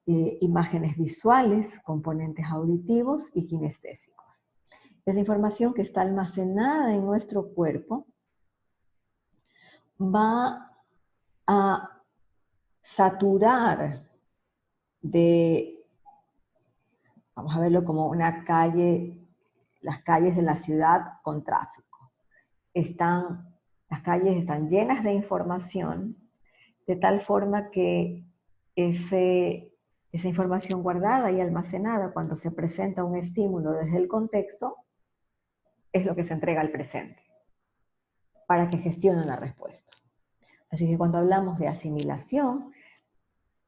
imágenes visuales, componentes auditivos y kinestésicos. Esa información que está almacenada en nuestro cuerpo va a saturar vamos a verlo como una calle, las calles de la ciudad con tráfico. Las calles están llenas de información, de tal forma que esa información guardada y almacenada, cuando se presenta un estímulo desde el contexto, es lo que se entrega al presente, para que gestione una respuesta. Así que cuando hablamos de asimilación,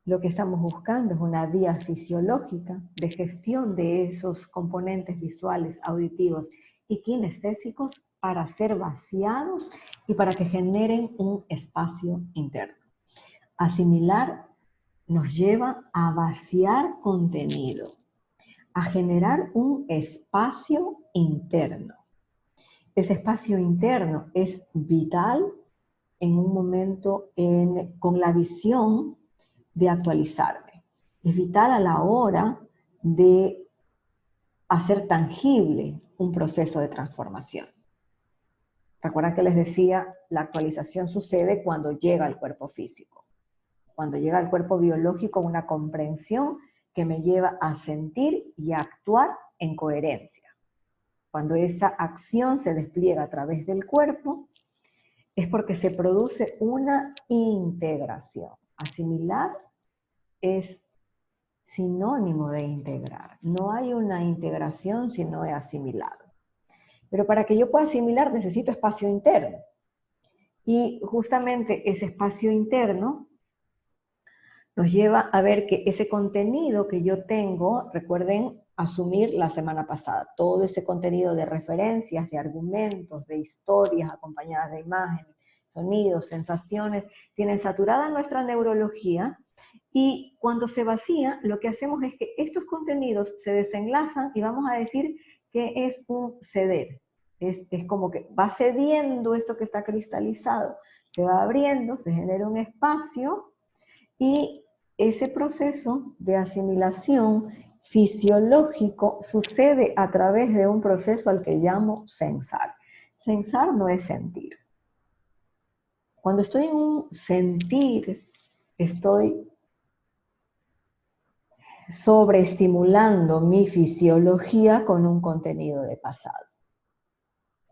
lo que estamos buscando es una vía fisiológica de gestión de esos componentes visuales, auditivos y kinestésicos para ser vaciados y para que generen un espacio interno. Asimilar nos lleva a vaciar contenido, a generar un espacio interno. Ese espacio interno es vital en un momento con la visión de actualizarme. Es vital a la hora de hacer tangible un proceso de transformación. Recuerdan que les decía, la actualización sucede cuando llega al cuerpo físico. Cuando llega al cuerpo biológico, una comprensión que me lleva a sentir y a actuar en coherencia. Cuando esa acción se despliega a través del cuerpo, es porque se produce una integración. Asimilar es sinónimo de integrar. No hay una integración si no he asimilado. Pero para que yo pueda asimilar necesito espacio interno. Y justamente ese espacio interno nos lleva a ver que ese contenido que yo tengo, recuerden asumir la semana pasada, todo ese contenido de referencias, de argumentos, de historias acompañadas de imágenes, sonidos, sensaciones, tienen saturada nuestra neurología y cuando se vacía, lo que hacemos es que estos contenidos se desenlazan y vamos a decir que es un ceder. Es como que va cediendo esto que está cristalizado, se va abriendo, se genera un espacio y ese proceso de asimilación fisiológico sucede a través de un proceso al que llamo sensar. Sensar no es sentir. Cuando estoy en un sentir, estoy sobreestimulando mi fisiología con un contenido de pasado.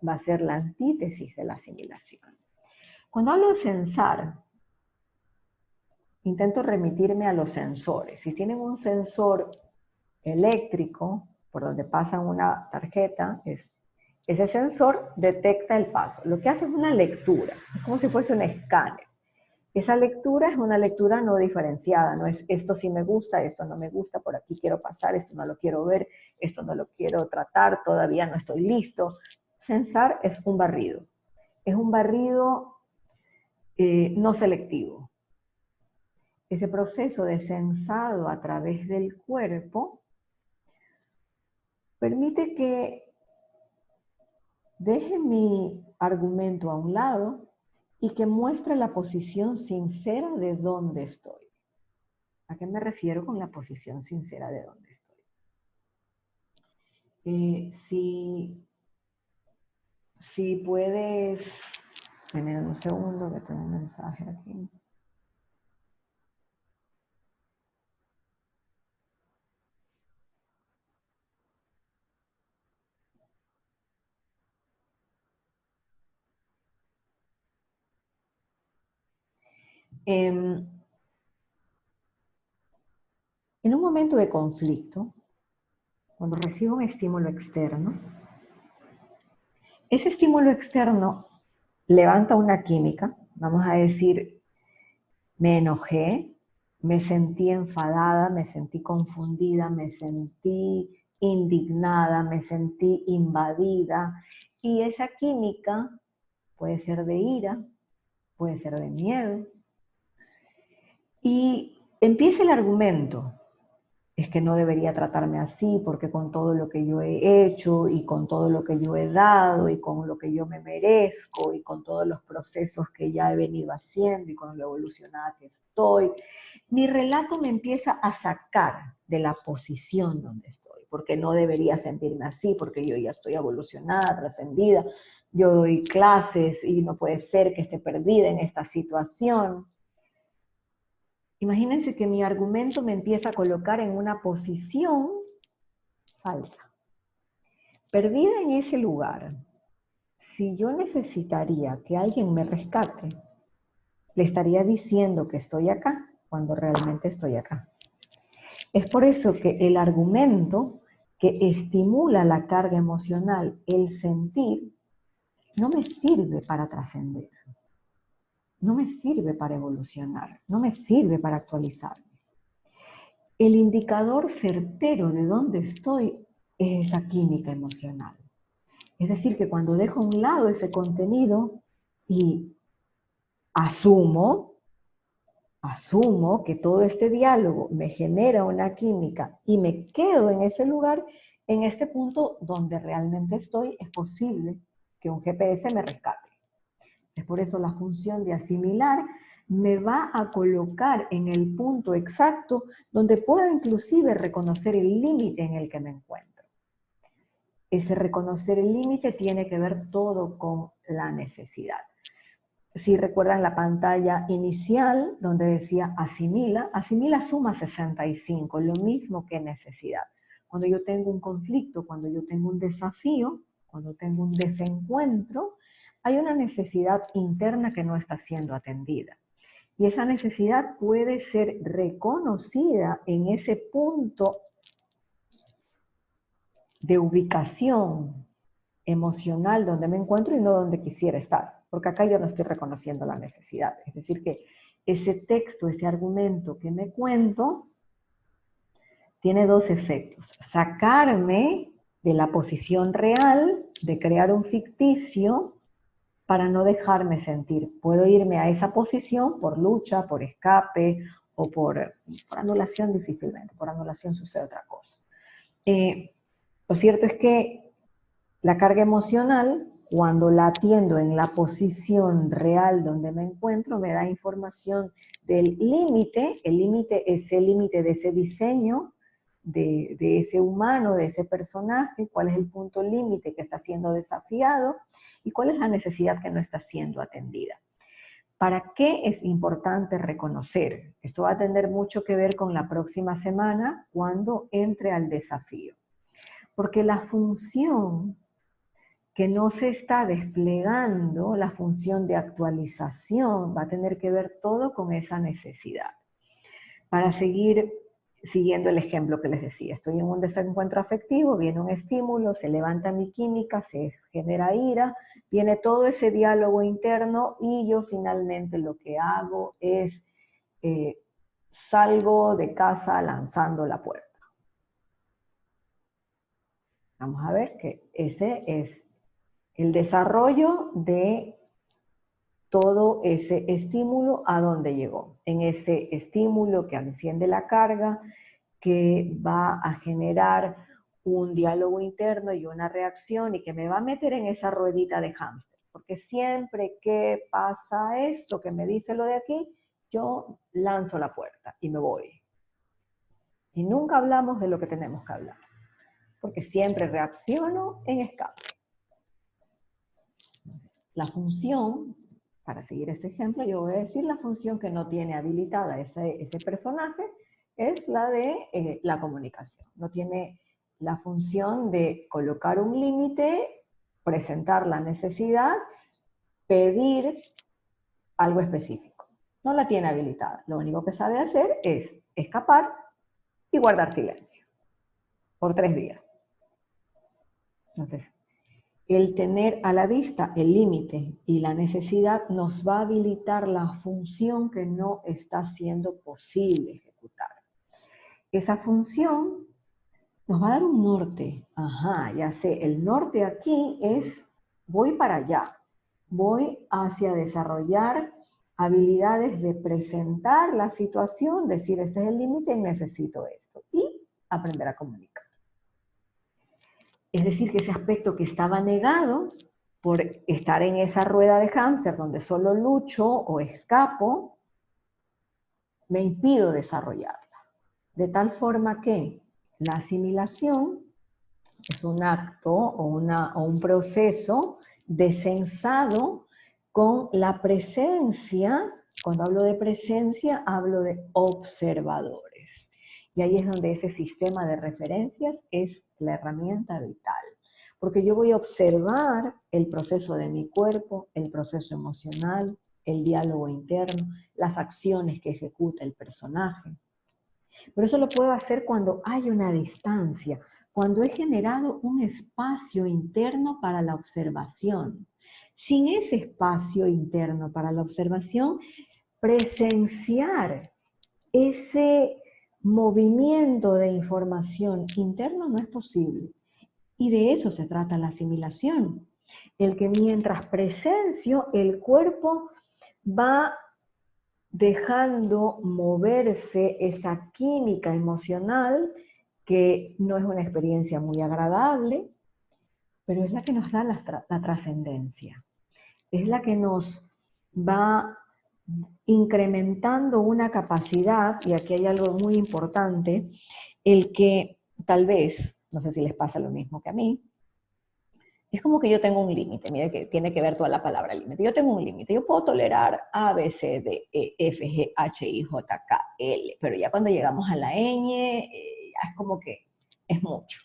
Va a ser la antítesis de la asimilación. Cuando hablo de sensar, intento remitirme a los sensores. Si tienen un sensor eléctrico por donde pasa una tarjeta, ese sensor detecta el paso. Lo que hace es una lectura, es como si fuese un escáner. Esa lectura es una lectura no diferenciada, no es esto sí me gusta, esto no me gusta, por aquí quiero pasar, esto no lo quiero ver, esto no lo quiero tratar, todavía no estoy listo. Sensar es un barrido no selectivo. Ese proceso de sensado a través del cuerpo permite que deje mi argumento a un lado y que muestre la posición sincera de dónde estoy. ¿A qué me refiero con la posición sincera de dónde estoy? Si puedes, tener un segundo que tengo un mensaje aquí. En un momento de conflicto, cuando recibo un estímulo externo, ese estímulo externo levanta una química, vamos a decir, me enojé, me sentí enfadada, me sentí confundida, me sentí indignada, me sentí invadida, y esa química puede ser de ira, puede ser de miedo, y empieza el argumento. Es que no debería tratarme así porque con todo lo que yo he hecho y con todo lo que yo he dado y con lo que yo me merezco y con todos los procesos que ya he venido haciendo y con lo evolucionada que estoy, mi relato me empieza a sacar de la posición donde estoy, porque no debería sentirme así, porque yo ya estoy evolucionada, trascendida, yo doy clases y no puede ser que esté perdida en esta situación. Imagínense que mi argumento me empieza a colocar en una posición falsa. Perdida en ese lugar, si yo necesitaría que alguien me rescate, le estaría diciendo que estoy acá cuando realmente estoy acá. Es por eso que el argumento que estimula la carga emocional, el sentir, no me sirve para trascender, no me sirve para evolucionar, no me sirve para actualizarme. El indicador certero de dónde estoy es esa química emocional. Es decir, que cuando dejo a un lado ese contenido y asumo que todo este diálogo me genera una química y me quedo en ese lugar, en este punto donde realmente estoy, es posible que un GPS me rescate. Es por eso la función de asimilar me va a colocar en el punto exacto donde pueda inclusive reconocer el límite en el que me encuentro. Ese reconocer el límite tiene que ver todo con la necesidad. Si recuerdan la pantalla inicial donde decía asimila, asimila suma 65, lo mismo que necesidad. Cuando yo tengo un conflicto, cuando yo tengo un desafío, cuando tengo un desencuentro, hay una necesidad interna que no está siendo atendida. Y esa necesidad puede ser reconocida en ese punto de ubicación emocional donde me encuentro y no donde quisiera estar, porque acá yo no estoy reconociendo la necesidad. Es decir, que ese texto, ese argumento que me cuento, tiene dos efectos: sacarme de la posición real, de crear un ficticio, para no dejarme sentir. Puedo irme a esa posición por lucha, por escape, o por anulación difícilmente. Por anulación sucede otra cosa. Lo cierto es que la carga emocional, cuando la atiendo en la posición real donde me encuentro, me da información del límite. El límite es el límite de ese diseño, de ese humano, de ese personaje, cuál es el punto límite que está siendo desafiado y cuál es la necesidad que no está siendo atendida. ¿Para qué es importante reconocer? Esto va a tener mucho que ver con la próxima semana cuando entre al desafío. Porque la función que no se está desplegando, la función de actualización, va a tener que ver todo con esa necesidad. Para seguir siguiendo el ejemplo que les decía, estoy en un desencuentro afectivo, viene un estímulo, se levanta mi química, se genera ira, viene todo ese diálogo interno y yo finalmente lo que hago es salgo de casa lanzando la puerta. Vamos a ver que ese es el desarrollo de todo ese estímulo, a dónde llegó. En ese estímulo que enciende la carga, que va a generar un diálogo interno y una reacción y que me va a meter en esa ruedita de hámster. Porque siempre que pasa esto, que me dice lo de aquí, yo lanzo la puerta y me voy. Y nunca hablamos de lo que tenemos que hablar. Porque siempre reacciono en escape. La función, para seguir este ejemplo, yo voy a decir la función que no tiene habilitada ese personaje, es la de la comunicación. No tiene la función de colocar un límite, presentar la necesidad, pedir algo específico. No la tiene habilitada. Lo único que sabe hacer es escapar y guardar silencio por 3 días. Entonces, el tener a la vista el límite y la necesidad nos va a habilitar la función que no está siendo posible ejecutar. Esa función nos va a dar un norte. Ajá, ya sé, el norte aquí es voy para allá, voy hacia desarrollar habilidades de presentar la situación, decir este es el límite y necesito esto, y aprender a comunicar. Es decir, que ese aspecto que estaba negado por estar en esa rueda de hámster donde solo lucho o escapo, me impido desarrollarla. De tal forma que la asimilación es un acto o un proceso desensado con la presencia. Cuando hablo de presencia, hablo de observadores. Y ahí es donde ese sistema de referencias es la herramienta vital. Porque yo voy a observar el proceso de mi cuerpo, el proceso emocional, el diálogo interno, las acciones que ejecuta el personaje. Pero eso lo puedo hacer cuando hay una distancia, cuando he generado un espacio interno para la observación. Sin ese espacio interno para la observación, presenciar ese movimiento de información interno no es posible. Y de eso se trata la asimilación. El que mientras presencio, el cuerpo va dejando moverse esa química emocional que no es una experiencia muy agradable, pero es la que nos da la trascendencia. Es la que nos va incrementando una capacidad, y aquí hay algo muy importante, el que tal vez, no sé si les pasa lo mismo que a mí, es como que yo tengo un límite, mire que tiene que ver toda la palabra límite. Yo tengo un límite, yo puedo tolerar A, B, C, D, E, F, G, H, I, J, K, L, pero ya cuando llegamos a la ñ, ya es como que es mucho.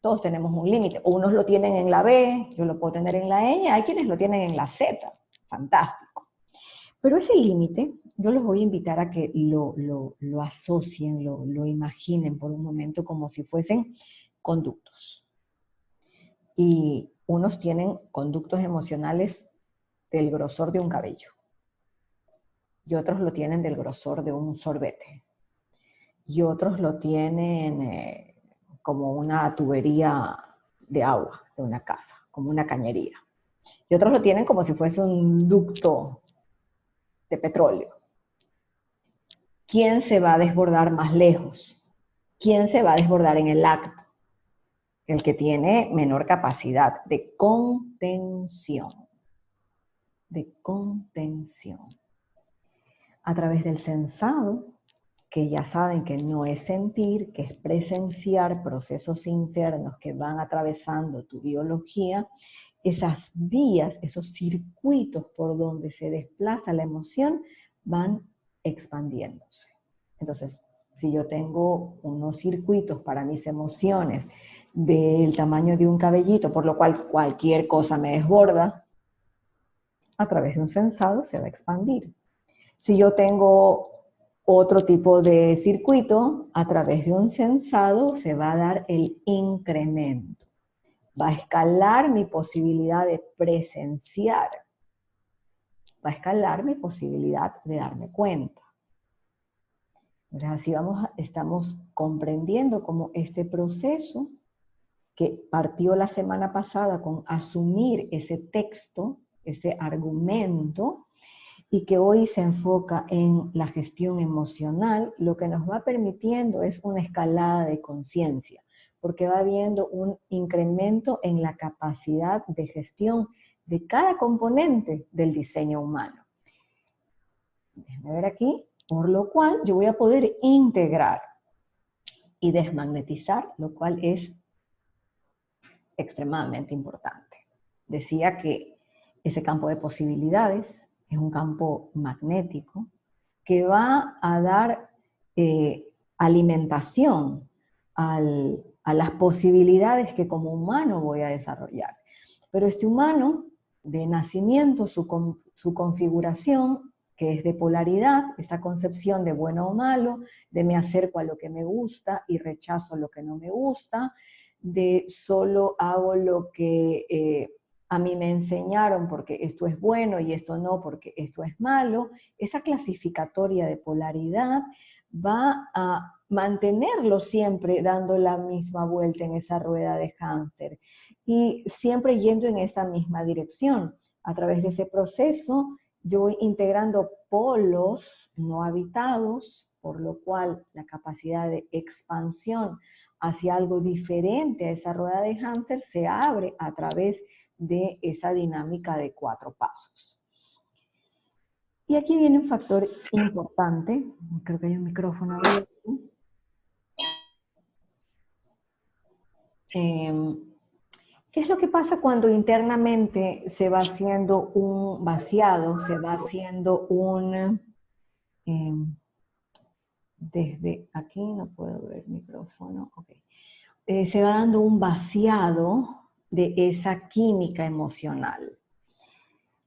Todos tenemos un límite, o unos lo tienen en la B, yo lo puedo tener en la ñ, hay quienes lo tienen en la Z, fantástico. Pero ese límite, yo los voy a invitar a que lo asocien, lo imaginen por un momento como si fuesen conductos. Y unos tienen conductos emocionales del grosor de un cabello. Y otros lo tienen del grosor de un sorbete. Y otros lo tienen como una tubería de agua de una casa, como una cañería. Y otros lo tienen como si fuese un ducto de petróleo. ¿Quién se va a desbordar más lejos? ¿Quién se va a desbordar en el acto? El que tiene menor capacidad de contención. De contención. A través del sensado, que ya saben que no es sentir, que es presenciar procesos internos que van atravesando tu biología, esas vías, esos circuitos por donde se desplaza la emoción van expandiéndose. Entonces, si yo tengo unos circuitos para mis emociones del tamaño de un cabellito, por lo cual cualquier cosa me desborda, a través de un sensado se va a expandir. Si yo tengo otro tipo de circuito, a través de un sensado se va a dar el incremento. Va a escalar mi posibilidad de presenciar. Va a escalar mi posibilidad de darme cuenta. Entonces así estamos comprendiendo cómo este proceso que partió la semana pasada con asumir ese texto, ese argumento, y que hoy se enfoca en la gestión emocional, lo que nos va permitiendo es una escalada de conciencia, porque va habiendo un incremento en la capacidad de gestión de cada componente del diseño humano. Déjenme ver aquí, por lo cual yo voy a poder integrar y desmagnetizar, lo cual es extremadamente importante. Decía que ese campo de posibilidades es un campo magnético que va a dar alimentación a las posibilidades que como humano voy a desarrollar. Pero este humano, de nacimiento, su configuración, que es de polaridad, esa concepción de bueno o malo, de me acerco a lo que me gusta y rechazo lo que no me gusta, de solo hago lo que a mí me enseñaron porque esto es bueno y esto no porque esto es malo, esa clasificatoria de polaridad va a mantenerlo siempre dando la misma vuelta en esa rueda de hámster y siempre yendo en esa misma dirección. A través de ese proceso yo voy integrando polos no habitados, por lo cual la capacidad de expansión hacia algo diferente a esa rueda de hámster se abre a través de esa dinámica de 4 pasos. Y aquí viene un factor importante, creo que hay un micrófono abierto. ¿Qué es lo que pasa cuando internamente se va haciendo un vaciado, se va haciendo un... desde aquí no puedo ver el micrófono, okay. Se va dando un vaciado de esa química emocional.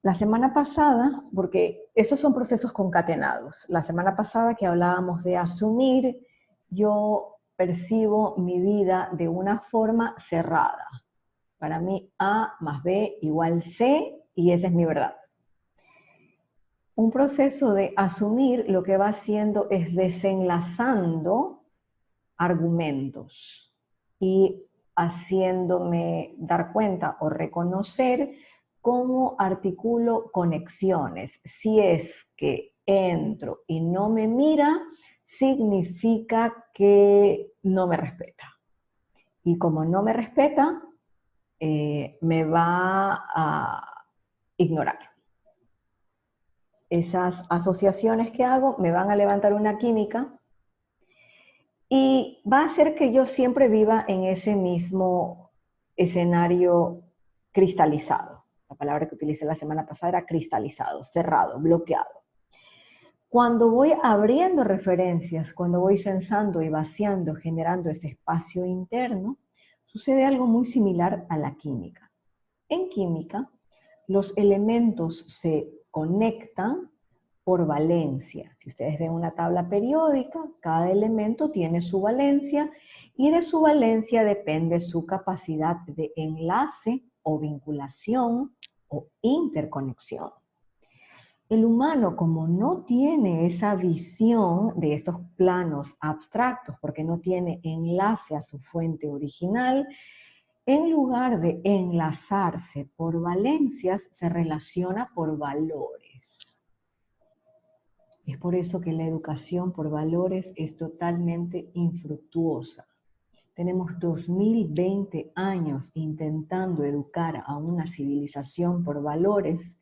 La semana pasada, porque esos son procesos concatenados, la semana pasada que hablábamos de asumir, yo percibo mi vida de una forma cerrada. Para mí A más B igual C y esa es mi verdad. Un proceso de asumir lo que va haciendo es desenlazando argumentos y haciéndome dar cuenta o reconocer cómo articulo conexiones. Si es que entro y no me mira, significa que no me respeta. Y como no me respeta, me va a ignorar. Esas asociaciones que hago me van a levantar una química y va a hacer que yo siempre viva en ese mismo escenario cristalizado. La palabra que utilicé la semana pasada era cristalizado, cerrado, bloqueado. Cuando voy abriendo referencias, cuando voy sensando y vaciando, generando ese espacio interno, sucede algo muy similar a la química. En química, los elementos se conectan por valencia. Si ustedes ven una tabla periódica, cada elemento tiene su valencia y de su valencia depende su capacidad de enlace o vinculación o interconexión. El humano, como no tiene esa visión de estos planos abstractos, porque no tiene enlace a su fuente original, en lugar de enlazarse por valencias, se relaciona por valores. Es por eso que la educación por valores es totalmente infructuosa. Tenemos 2020 años intentando educar a una civilización por valores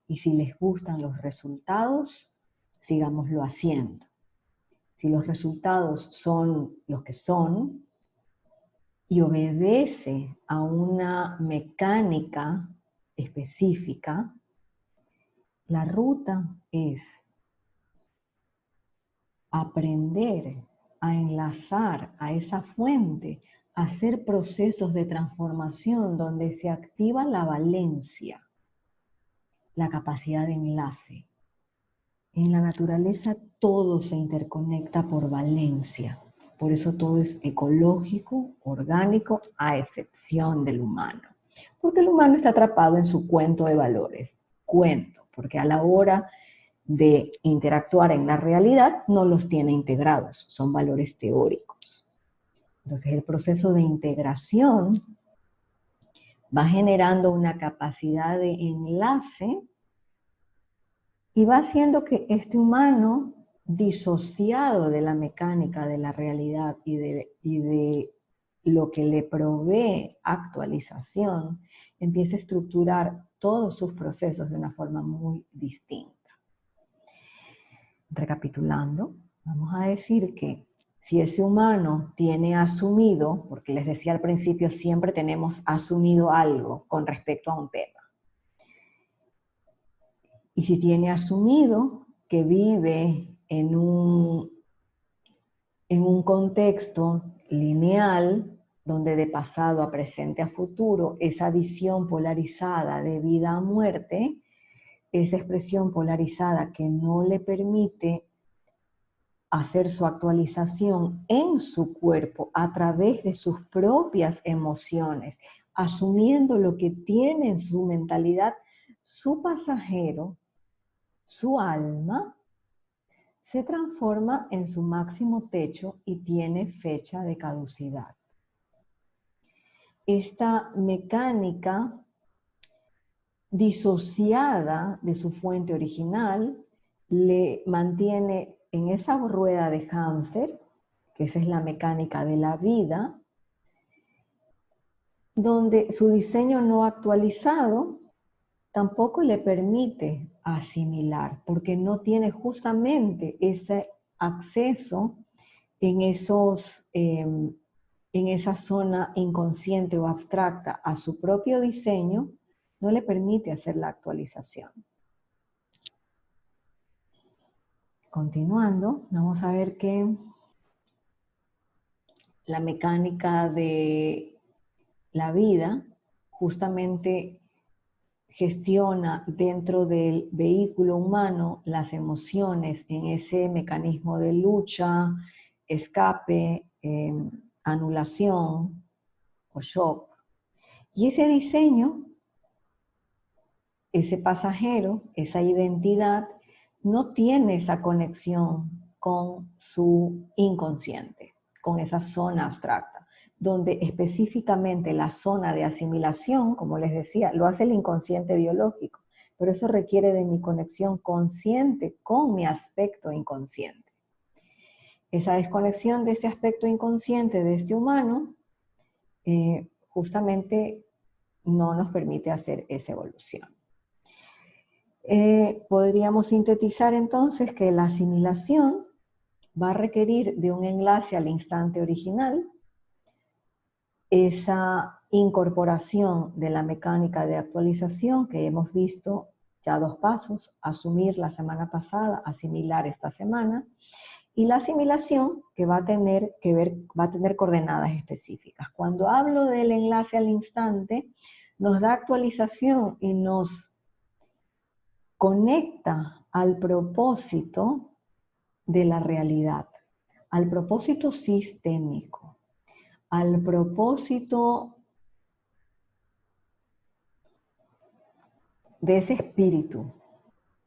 y si les gustan los resultados, sigámoslo haciendo. Si los resultados son los que son y obedece a una mecánica específica, la ruta es aprender a enlazar a esa fuente, hacer procesos de transformación donde se activa la valencia, la capacidad de enlace. En la naturaleza todo se interconecta por valencia, por eso todo es ecológico, orgánico, a excepción del humano. Porque el humano está atrapado en su cuento de valores. Cuento, porque a la hora de interactuar en la realidad no los tiene integrados, son valores teóricos. Entonces el proceso de integración va generando una capacidad de enlace y va haciendo que este humano, disociado de la mecánica de la realidad y de lo que le provee actualización, empiece a estructurar todos sus procesos de una forma muy distinta. Recapitulando, vamos a decir que si ese humano tiene asumido, porque les decía al principio, siempre tenemos asumido algo con respecto a un tema. Y si tiene asumido que vive en un contexto lineal, donde de pasado a presente a futuro, esa visión polarizada de vida a muerte, esa expresión polarizada que no le permite hacer su actualización en su cuerpo a través de sus propias emociones, asumiendo lo que tiene en su mentalidad su pasajero, su alma, se transforma en su máximo techo y tiene fecha de caducidad. Esta mecánica disociada de su fuente original le mantiene en esa rueda de hámster, que esa es la mecánica de la vida, donde su diseño no actualizado tampoco le permite asimilar, porque no tiene justamente ese acceso en esa zona inconsciente o abstracta a su propio diseño, no le permite hacer la actualización. Continuando, vamos a ver que la mecánica de la vida justamente gestiona dentro del vehículo humano las emociones en ese mecanismo de lucha, escape, anulación o shock. Y ese diseño, ese pasajero, esa identidad, no tiene esa conexión con su inconsciente, con esa zona abstracta, donde específicamente la zona de asimilación, como les decía, lo hace el inconsciente biológico, pero eso requiere de mi conexión consciente con mi aspecto inconsciente. Esa desconexión de ese aspecto inconsciente de este humano, justamente no nos permite hacer esa evolución. Podríamos sintetizar entonces que la asimilación va a requerir de un enlace al instante original, esa incorporación de la mecánica de actualización que hemos visto ya 2 pasos, asumir la semana pasada, asimilar esta semana, y la asimilación que va a tener coordenadas específicas. Cuando hablo del enlace al instante, nos da actualización y nos conecta al propósito de la realidad, al propósito sistémico, al propósito de ese espíritu,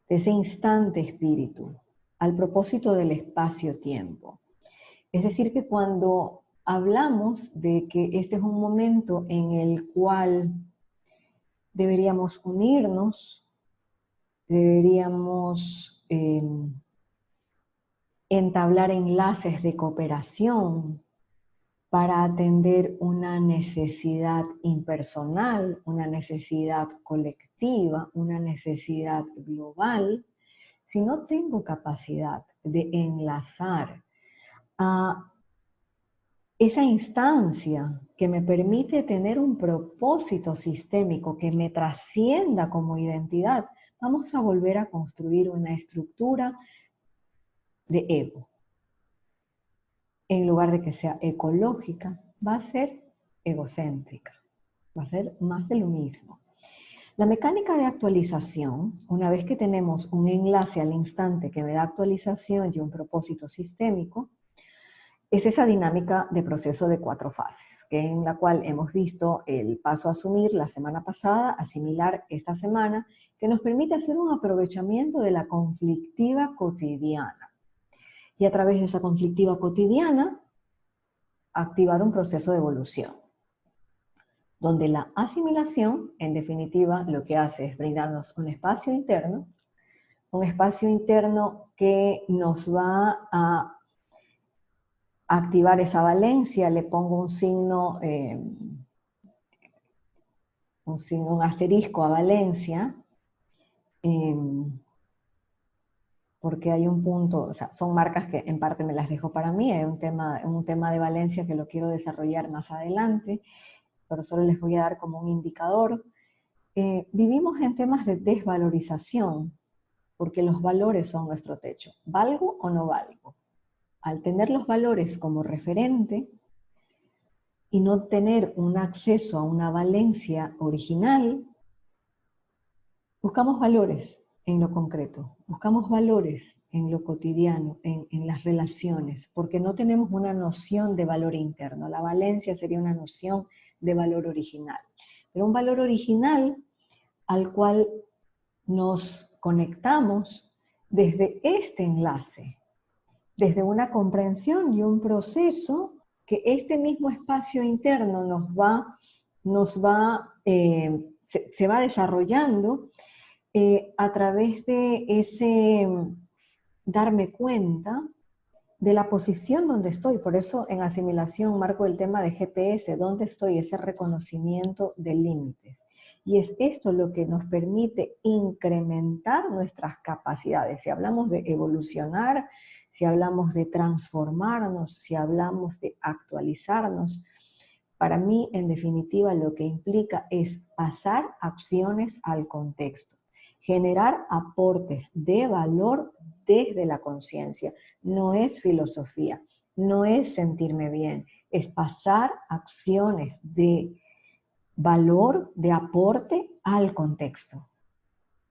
de ese instante espíritu, al propósito del espacio-tiempo. Es decir, que cuando hablamos de que este es un momento en el cual deberíamos unirnos, deberíamos entablar enlaces de cooperación para atender una necesidad impersonal, una necesidad colectiva, una necesidad global, si no tengo capacidad de enlazar a esa instancia que me permite tener un propósito sistémico que me trascienda como identidad, vamos a volver a construir una estructura de ego. En lugar de que sea ecológica, va a ser egocéntrica, va a ser más de lo mismo. La mecánica de actualización, una vez que tenemos un enlace al instante que me da actualización y un propósito sistémico, es esa dinámica de proceso de 4 fases, que en la cual hemos visto el paso a asumir la semana pasada, asimilar esta semana, que nos permite hacer un aprovechamiento de la conflictiva cotidiana. Y a través de esa conflictiva cotidiana, activar un proceso de evolución, donde la asimilación, en definitiva, lo que hace es brindarnos un espacio interno que nos va a activar esa valencia. Le pongo un asterisco a valencia, porque hay un punto, o sea, son marcas que en parte me las dejo para mí, hay un tema de valencia que lo quiero desarrollar más adelante, pero solo les voy a dar como un indicador. Vivimos en temas de desvalorización, porque los valores son nuestro techo. ¿Valgo o no valgo? Al tener los valores como referente y no tener un acceso a una valencia original, buscamos valores en lo concreto, buscamos valores en lo cotidiano, en las relaciones, porque no tenemos una noción de valor interno. La valencia sería una noción de valor original. Pero un valor original al cual nos conectamos desde este enlace, desde una comprensión y un proceso que este mismo espacio interno se va desarrollando a través de ese darme cuenta de la posición donde estoy. Por eso en asimilación marco el tema de GPS, dónde estoy, ese reconocimiento de límites. Y es esto lo que nos permite incrementar nuestras capacidades. Si hablamos de evolucionar, si hablamos de transformarnos, si hablamos de actualizarnos, para mí, en definitiva, lo que implica es pasar acciones al contexto, generar aportes de valor desde la conciencia. No es filosofía, no es sentirme bien, es pasar acciones de valor, de aporte al contexto.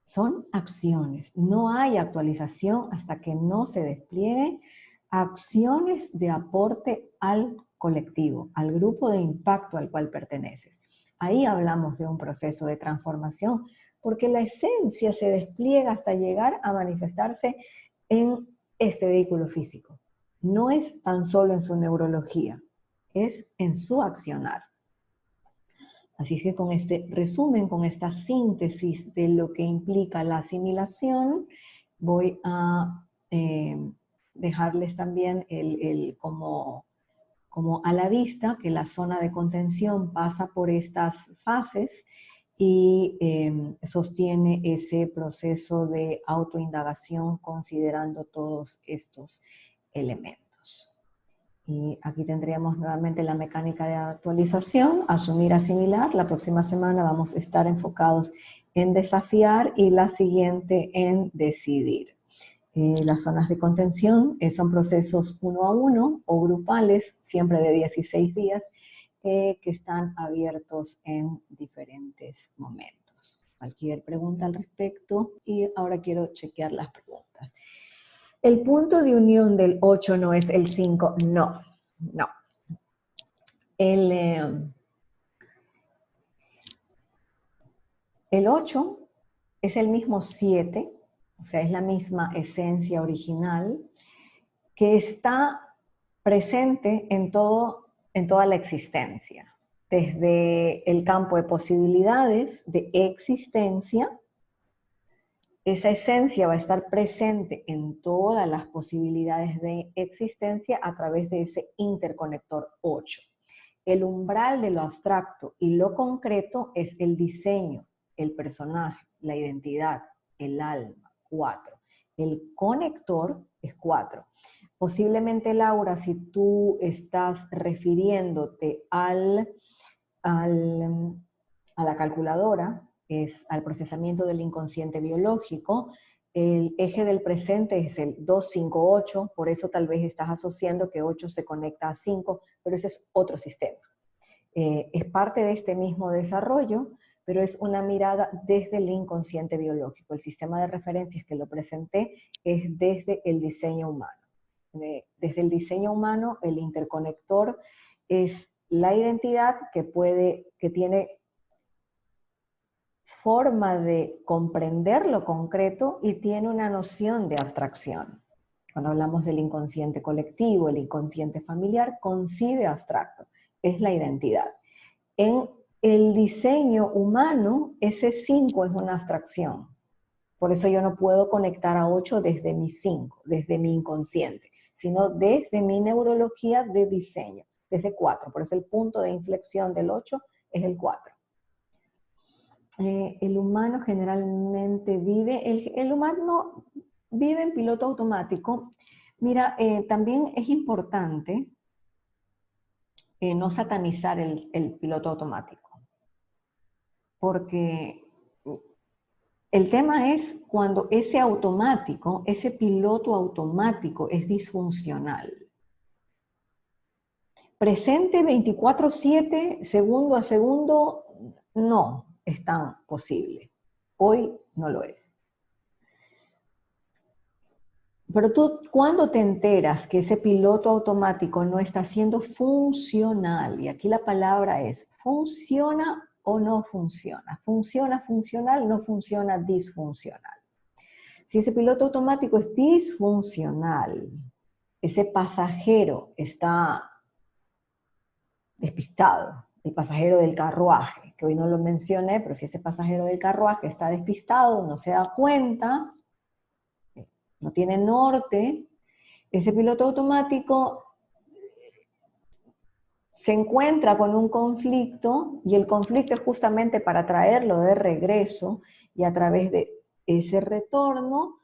Son acciones, no hay actualización hasta que no se desplieguen acciones de aporte al colectivo, al grupo de impacto al cual perteneces. Ahí hablamos de un proceso de transformación, porque la esencia se despliega hasta llegar a manifestarse en este vehículo físico. No es tan solo en su neurología, es en su accionar. Así que con este resumen, con esta síntesis de lo que implica la asimilación, voy a dejarles también como a la vista que la zona de contención pasa por estas fases y sostiene ese proceso de autoindagación considerando todos estos elementos. Y aquí tendríamos nuevamente la mecánica de actualización, asumir, asimilar. La próxima semana vamos a estar enfocados en desafiar y la siguiente en decidir. Las zonas de contención son procesos 1 a 1 o grupales, siempre de 16 días, que están abiertos en diferentes momentos. cualquier pregunta al respecto y ahora quiero chequear las preguntas. ¿El punto de unión del 8 no es el 5? No, no. El 8 es el mismo 7, o sea, es la misma esencia original, que está presente en toda la existencia, desde el campo de posibilidades de existencia. Esa esencia va a estar presente en todas las posibilidades de existencia a través de ese interconector 8. El umbral de lo abstracto y lo concreto es el diseño, el personaje, la identidad, el alma, 4. El conector es 4. Posiblemente, Laura, si tú estás refiriéndote a la calculadora, es al procesamiento del inconsciente biológico, el eje del presente es el 258, por eso tal vez estás asociando que 8 se conecta a 5, pero ese es otro sistema. Es parte de este mismo desarrollo, pero es una mirada desde el inconsciente biológico. El sistema de referencias que lo presenté es desde el diseño humano. Desde el diseño humano, el interconector es la identidad que tiene forma de comprender lo concreto y tiene una noción de abstracción. Cuando hablamos del inconsciente colectivo, el inconsciente familiar, concibe abstracto, es la identidad. En el diseño humano, ese 5 es una abstracción. Por eso yo no puedo conectar a 8 desde mi 5, desde mi inconsciente, sino desde mi neurología de diseño, desde 4. Por eso el punto de inflexión del 8 es el 4. El humano generalmente el humano vive en piloto automático. Mira, también es importante no satanizar el piloto automático, porque el tema es cuando ese automático, ese piloto automático es disfuncional. Presente 24/7, segundo a segundo, no es tan posible. Hoy no lo es. Pero tú, ¿cuándo te enteras que ese piloto automático no está siendo funcional? Y aquí la palabra es, ¿funciona o no funciona? ¿Funciona funcional? No funciona disfuncional. Si ese piloto automático es disfuncional, ese pasajero está despistado, el pasajero del carruaje, que hoy no lo mencioné, pero si ese pasajero del carruaje está despistado, no se da cuenta, no tiene norte, ese piloto automático se encuentra con un conflicto y el conflicto es justamente para traerlo de regreso y a través de ese retorno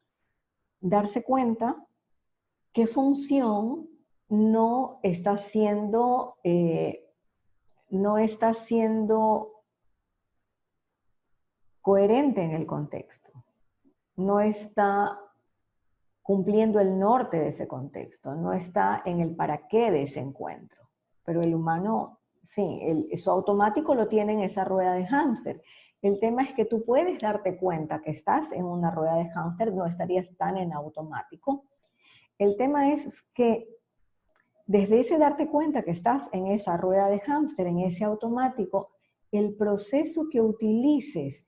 darse cuenta qué función no está siendo coherente en el contexto, no está cumpliendo el norte de ese contexto, no está en el para qué de ese encuentro. Pero el humano, sí, eso automático lo tiene en esa rueda de hámster. El tema es que tú puedes darte cuenta que estás en una rueda de hámster, no estarías tan en automático. El tema es que desde ese darte cuenta que estás en esa rueda de hámster, en ese automático, el proceso que utilices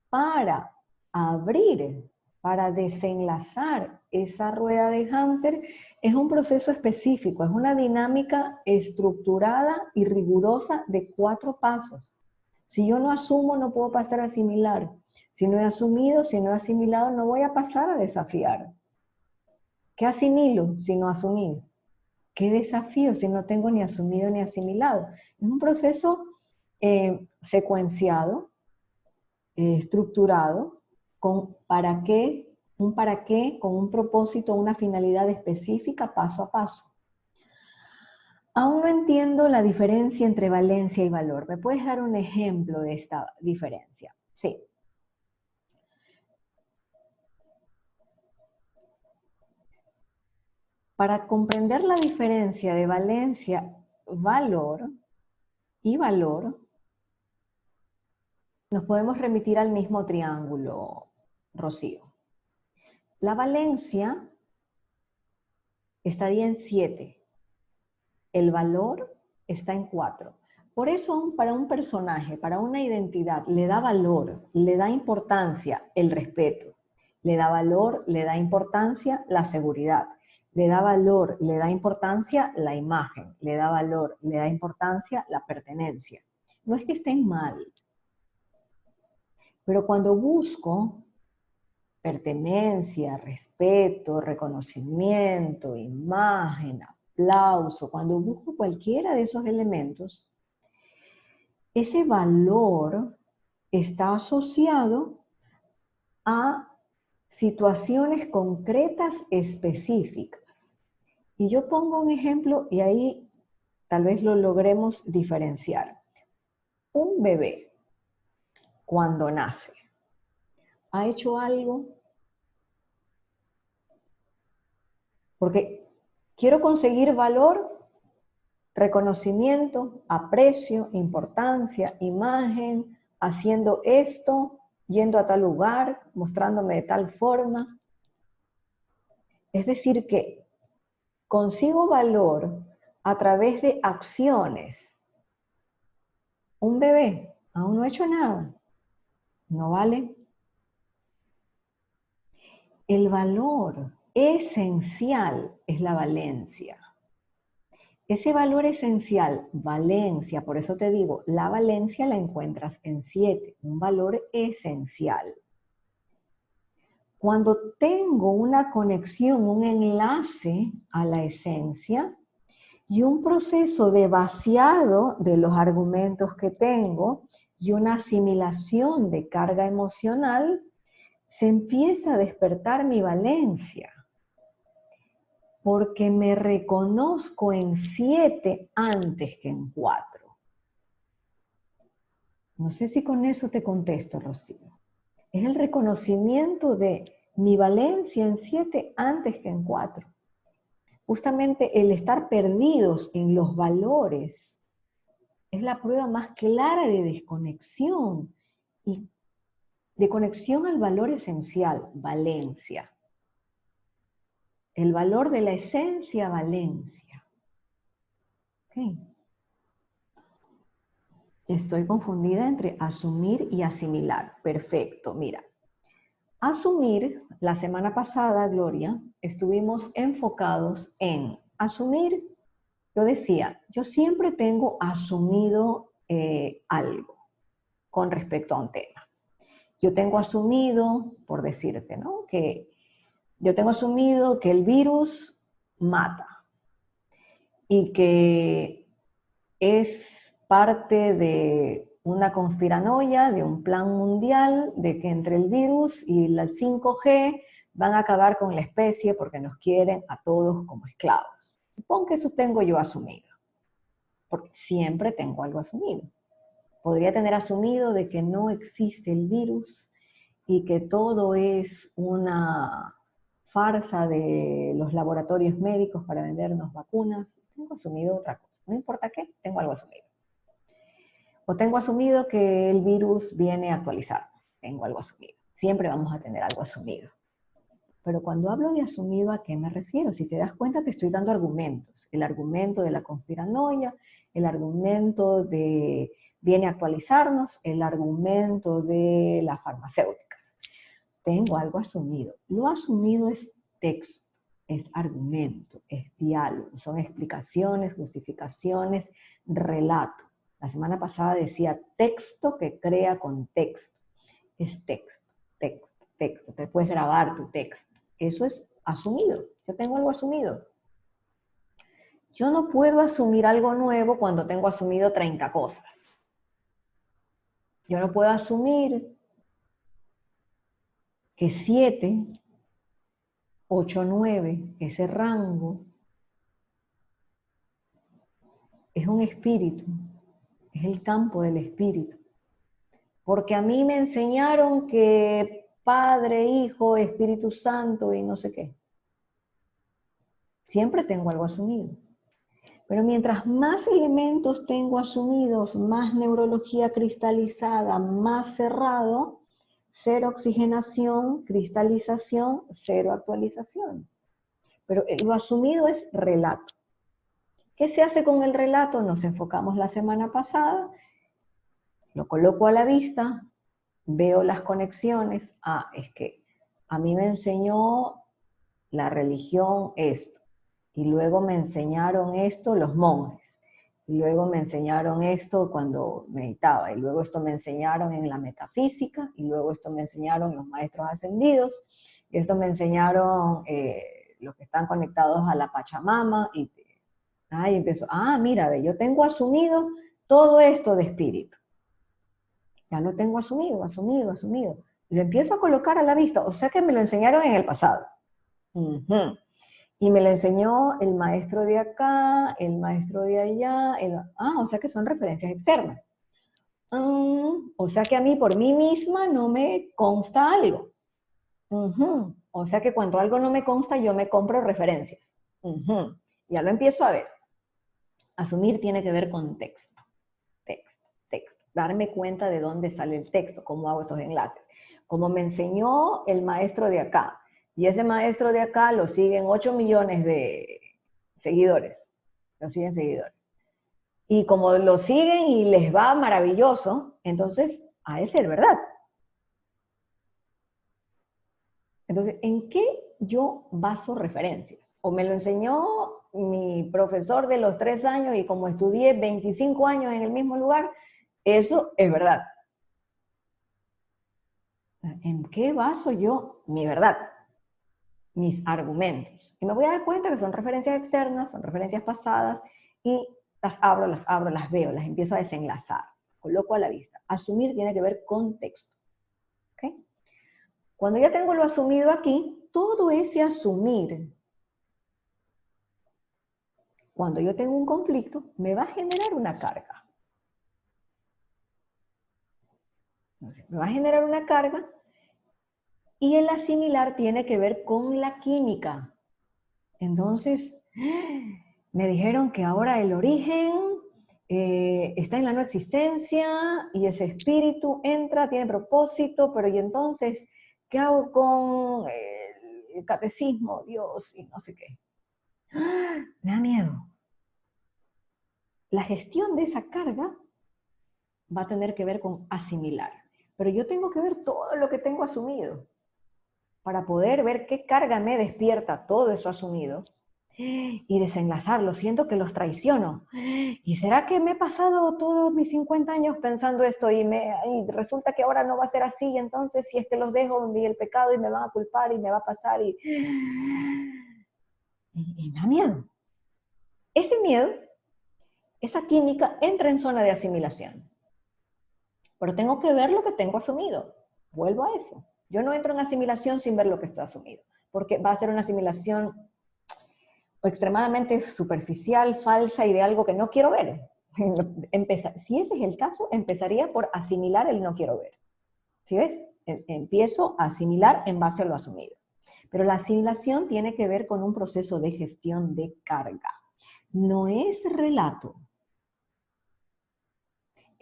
para abrir, para desenlazar esa rueda de hámster, es un proceso específico, es una dinámica estructurada y rigurosa de 4 pasos. Si yo no asumo, no puedo pasar a asimilar. Si no he asumido, si no he asimilado, no voy a pasar a desafiar. ¿Qué asimilo si no asumí? ¿Qué desafío si no tengo ni asumido ni asimilado? Es un proceso secuenciado, estructurado, con un para qué, con un propósito, una finalidad específica, paso a paso. Aún no entiendo la diferencia entre valencia y valor. ¿Me puedes dar un ejemplo de esta diferencia? Sí. Para comprender la diferencia de valencia, valor y valor, nos podemos remitir al mismo triángulo, Rocío. La valencia estaría en 7. El valor está en 4. Por eso, para un personaje, para una identidad, le da valor, le da importancia el respeto. Le da valor, le da importancia la seguridad. Le da valor, le da importancia la imagen. Le da valor, le da importancia la pertenencia. No es que estén mal, pero cuando busco pertenencia, respeto, reconocimiento, imagen, aplauso, cuando busco cualquiera de esos elementos, ese valor está asociado a situaciones concretas específicas. Y yo pongo un ejemplo y ahí tal vez lo logremos diferenciar. Un bebé, cuando nace, ¿ha hecho algo? Porque quiero conseguir valor, reconocimiento, aprecio, importancia, imagen, haciendo esto, yendo a tal lugar, mostrándome de tal forma. Es decir, que consigo valor a través de acciones. Un bebé aún no ha hecho nada, no vale. El valor esencial es la valencia. Ese valor esencial, valencia, por eso te digo, la valencia la encuentras en 7, un valor esencial. Cuando tengo una conexión, un enlace a la esencia y un proceso de vaciado de los argumentos que tengo y una asimilación de carga emocional, se empieza a despertar mi valencia. Porque me reconozco en 7 antes que en 4. No sé si con eso te contesto, Rocío. Es el reconocimiento de mi valencia en 7 antes que en 4. Justamente el estar perdidos en los valores es la prueba más clara de desconexión y de conexión al valor esencial, valencia. El valor de la esencia, valencia. ¿Ok? Estoy confundida entre asumir y asimilar. Perfecto, mira. Asumir, la semana pasada, Gloria, estuvimos enfocados en asumir. Yo decía, yo siempre tengo asumido algo con respecto a un tema. Yo tengo asumido, por decirte, ¿no? Que yo tengo asumido que el virus mata y que es parte de una conspiranoia, de un plan mundial, de que entre el virus y la 5G van a acabar con la especie porque nos quieren a todos como esclavos. Supongo que eso tengo yo asumido, porque siempre tengo algo asumido. Podría tener asumido de que no existe el virus y que todo es una farsa de los laboratorios médicos para vendernos vacunas. Tengo asumido otra cosa. No importa qué, tengo algo asumido. O tengo asumido que el virus viene a actualizar. Tengo algo asumido. Siempre vamos a tener algo asumido. Pero cuando hablo de asumido, ¿a qué me refiero? Si te das cuenta, te estoy dando argumentos. El argumento de la conspiranoia, el argumento de viene a actualizarnos, el argumento de las farmacéuticas. Tengo algo asumido. Lo asumido es texto, es argumento, es diálogo, son explicaciones, justificaciones, relato. La semana pasada decía texto que crea contexto. Es texto, texto, texto. Te puedes grabar tu texto. Eso es asumido. Yo tengo algo asumido. Yo no puedo asumir algo nuevo cuando tengo asumido 30 cosas. Yo no puedo asumir que 7, 8, 9, ese rango, es un espíritu, es el campo del espíritu. Porque a mí me enseñaron que Padre, Hijo, Espíritu Santo y no sé qué. Siempre tengo algo asumido. Pero mientras más elementos tengo asumidos, más neurología cristalizada, más cerrado, cero oxigenación, cristalización, cero actualización. Pero lo asumido es relato. ¿Qué se hace con el relato? Nos enfocamos la semana pasada, lo coloco a la vista, veo las conexiones. Es que a mí me enseñó la religión esto, y luego me enseñaron esto los monjes, y luego me enseñaron esto cuando meditaba, y luego esto me enseñaron en la metafísica, y luego esto me enseñaron los maestros ascendidos, y esto me enseñaron los que están conectados a la Pachamama, y empiezo, mira, ve, yo tengo asumido todo esto de espíritu. Ya lo tengo asumido. Lo empiezo a colocar a la vista, o sea que me lo enseñaron en el pasado. Y me lo enseñó el maestro de acá, el maestro de allá, o sea que son referencias externas. O sea que a mí por mí misma no me consta algo. O sea que cuando algo no me consta, yo me compro referencias. Ya lo empiezo a ver. Asumir tiene que ver con texto. Darme cuenta de dónde sale el texto, cómo hago estos enlaces. Como me enseñó el maestro de acá, y ese maestro de acá lo siguen 8 millones de seguidores. Lo siguen seguidores. Y como lo siguen y les va maravilloso, entonces ha de ser verdad. Entonces, ¿en qué yo baso referencias? O me lo enseñó mi profesor de los 3 años y como estudié 25 años en el mismo lugar, eso es verdad. ¿En qué baso yo mi verdad? Mis argumentos. Y me voy a dar cuenta que son referencias externas, son referencias pasadas, y las abro, las veo, las empiezo a desenlazar, coloco a la vista. Asumir tiene que ver con texto. ¿Okay? Cuando ya tengo lo asumido aquí, todo ese asumir, cuando yo tengo un conflicto, me va a generar una carga. Me va a generar una carga, y el asimilar tiene que ver con la química. Entonces, me dijeron que ahora el origen está en la no existencia, y ese espíritu entra, tiene propósito, pero y entonces, ¿qué hago con el catecismo, Dios, y no sé qué? Me da miedo. La gestión de esa carga va a tener que ver con asimilar. Pero yo tengo que ver todo lo que tengo asumido para poder ver qué carga me despierta todo eso asumido y desenlazarlo. Siento que los traiciono. ¿Y será que me he pasado todos mis 50 años pensando esto y resulta que ahora no va a ser así? Y entonces, si es que los dejo, y el pecado, y me van a culpar y me va a pasar, y me da miedo. Ese miedo, esa química, entra en zona de asimilación. Pero tengo que ver lo que tengo asumido. Vuelvo a eso. Yo no entro en asimilación sin ver lo que está asumido, porque va a ser una asimilación extremadamente superficial, falsa y de algo que no quiero ver. Si ese es el caso, empezaría por asimilar el no quiero ver. ¿Sí ves? Empiezo a asimilar en base a lo asumido. Pero la asimilación tiene que ver con un proceso de gestión de carga. No es relato.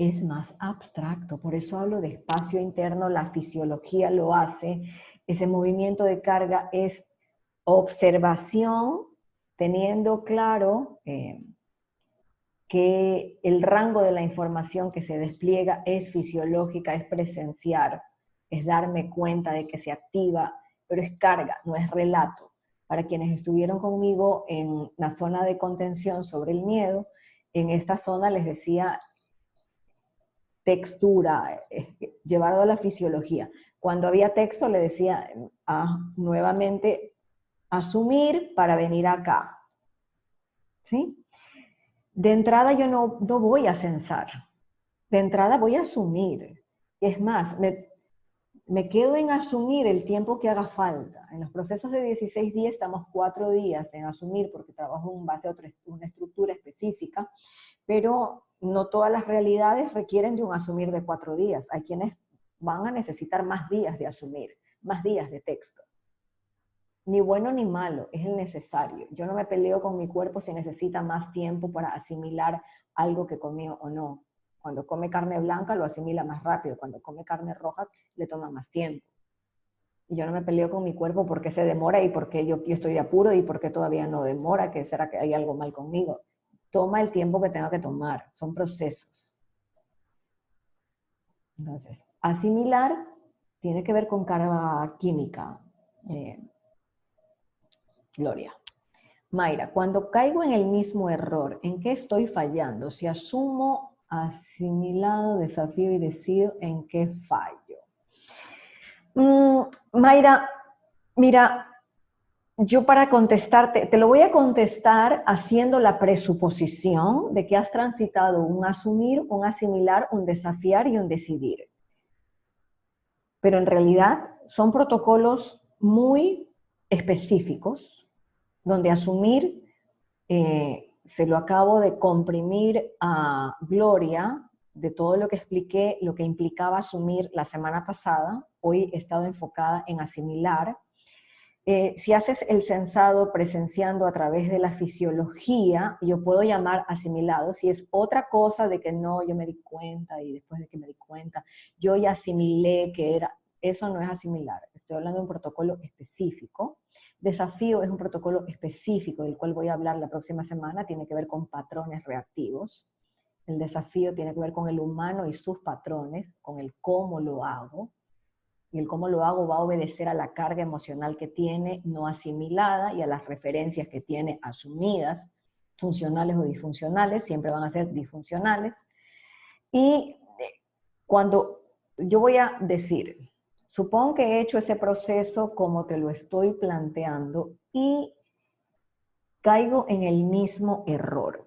Es más abstracto, por eso hablo de espacio interno, la fisiología lo hace. Ese movimiento de carga es observación, teniendo claro que el rango de la información que se despliega es fisiológica, es presenciar, es darme cuenta de que se activa, pero es carga, no es relato. Para quienes estuvieron conmigo en la zona de contención sobre el miedo, en esta zona les decía textura, llevarlo a la fisiología. Cuando había texto le decía nuevamente asumir para venir acá. ¿Sí? De entrada yo no voy a censar, de entrada voy a asumir. Es más, me quedo en asumir el tiempo que haga falta. En los procesos de 16 días estamos 4 días en asumir, porque trabajo en base a una estructura específica, pero no todas las realidades requieren de un asumir de 4 días. Hay quienes van a necesitar más días de asumir, más días de texto. ni bueno ni malo, es el necesario. Yo no me peleo con mi cuerpo si necesita más tiempo para asimilar algo que comió o no. Cuando come carne blanca lo asimila más rápido, cuando come carne roja le toma más tiempo. Y yo no me peleo con mi cuerpo porque se demora y porque yo estoy de apuro y porque todavía no demora, que será que hay algo mal conmigo. Toma el tiempo que tenga que tomar, son procesos. Entonces, asimilar tiene que ver con carga química, Gloria. Mayra, cuando caigo en el mismo error, ¿en qué estoy fallando? Si asumo, asimilado, desafío y decido, ¿en qué fallo? Mayra, mira, yo para contestarte, te lo voy a contestar haciendo la presuposición de que has transitado un asumir, un asimilar, un desafiar y un decidir. Pero en realidad son protocolos muy específicos, donde asumir, se lo acabo de comprimir a Gloria, de todo lo que expliqué, lo que implicaba asumir la semana pasada. Hoy he estado enfocada en asimilar. Si haces el censado presenciando a través de la fisiología, yo puedo llamar asimilado. Si es otra cosa de que no, yo me di cuenta y después de que me di cuenta, yo ya asimilé que era, eso no es asimilar. Estoy hablando de un protocolo específico. Desafío es un protocolo específico del cual voy a hablar la próxima semana, tiene que ver con patrones reactivos. El desafío tiene que ver con el humano y sus patrones, con el cómo lo hago. Y el cómo lo hago va a obedecer a la carga emocional que tiene no asimilada y a las referencias que tiene asumidas, funcionales o disfuncionales, siempre van a ser disfuncionales. Y cuando yo voy a decir, supón que he hecho ese proceso como te lo estoy planteando y caigo en el mismo error.